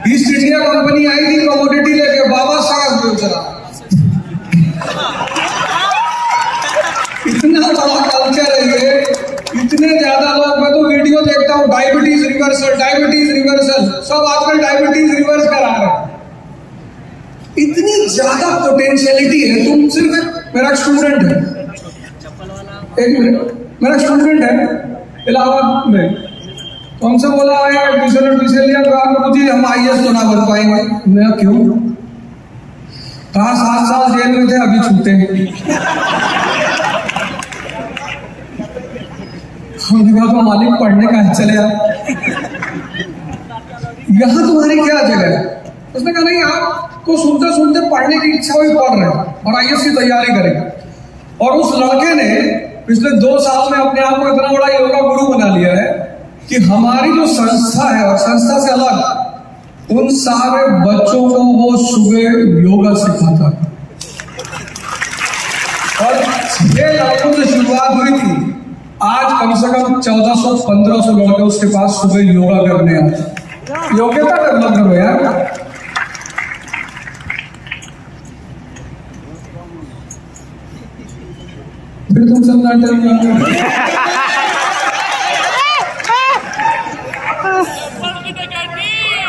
ईस्ट इंडिया कंपनी आई थी कमोडिटी लेके, बाबा साहब जो चला, इतना बड़ा कल्चर है ये, इतने ज्यादा लोग, मैं तो वीडियो देखता हूँ, डायबिटीज रिवर्सल, सब आजकल डायबिटीज रिवर्स करा रहे हैं। इतनी ज्यादा पोटेंशियलिटी है। तुम सिर्फ, मेरा स्टूडेंट है, एक मिनट, मेरा स्टूडेंट है इलाहाबाद में, तो हमसे बोला है एडमिशन लिया, तो मुझे हम आईएएस तो ना बन पाएंगे। मैं क्यों? कहा 7 साल जेल में थे, अभी छूटे। हमने कहा तो मालिक पढ़ने का है, चले यहाँ तुम्हारी क्या जगह है? उसने कहा नहीं, आपको सुनते सुनते पढ़ने की इच्छा हुई, पढ़ रहे और आईएएस की तैयारी करेंगे। और उस लड़के ने पिछले 2 साल में अपने आप को इतना बड़ा योगा गुरु बना लिया है कि हमारी जो संस्था है, और संस्था से अलग उन सारे बच्चों को वो सुबह योगा सिखाता, और 6 लड़कों से शुरुआत हुई थी, आज कम से कम 1400-1500 लड़के उसके पास सुबह योगा करने आते। योग्यता डेवलप करो यार। फिर तुम सब नाटक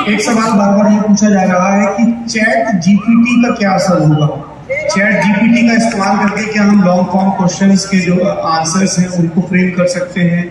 एक सवाल बार बार ये पूछा जा रहा है कि चैट जीपीटी का क्या असर होगा। चैट जीपीटी का इस्तेमाल करके क्या हम लॉन्ग फॉर्म क्वेश्चंस के जो आंसर्स हैं उनको फ्रेम कर सकते हैं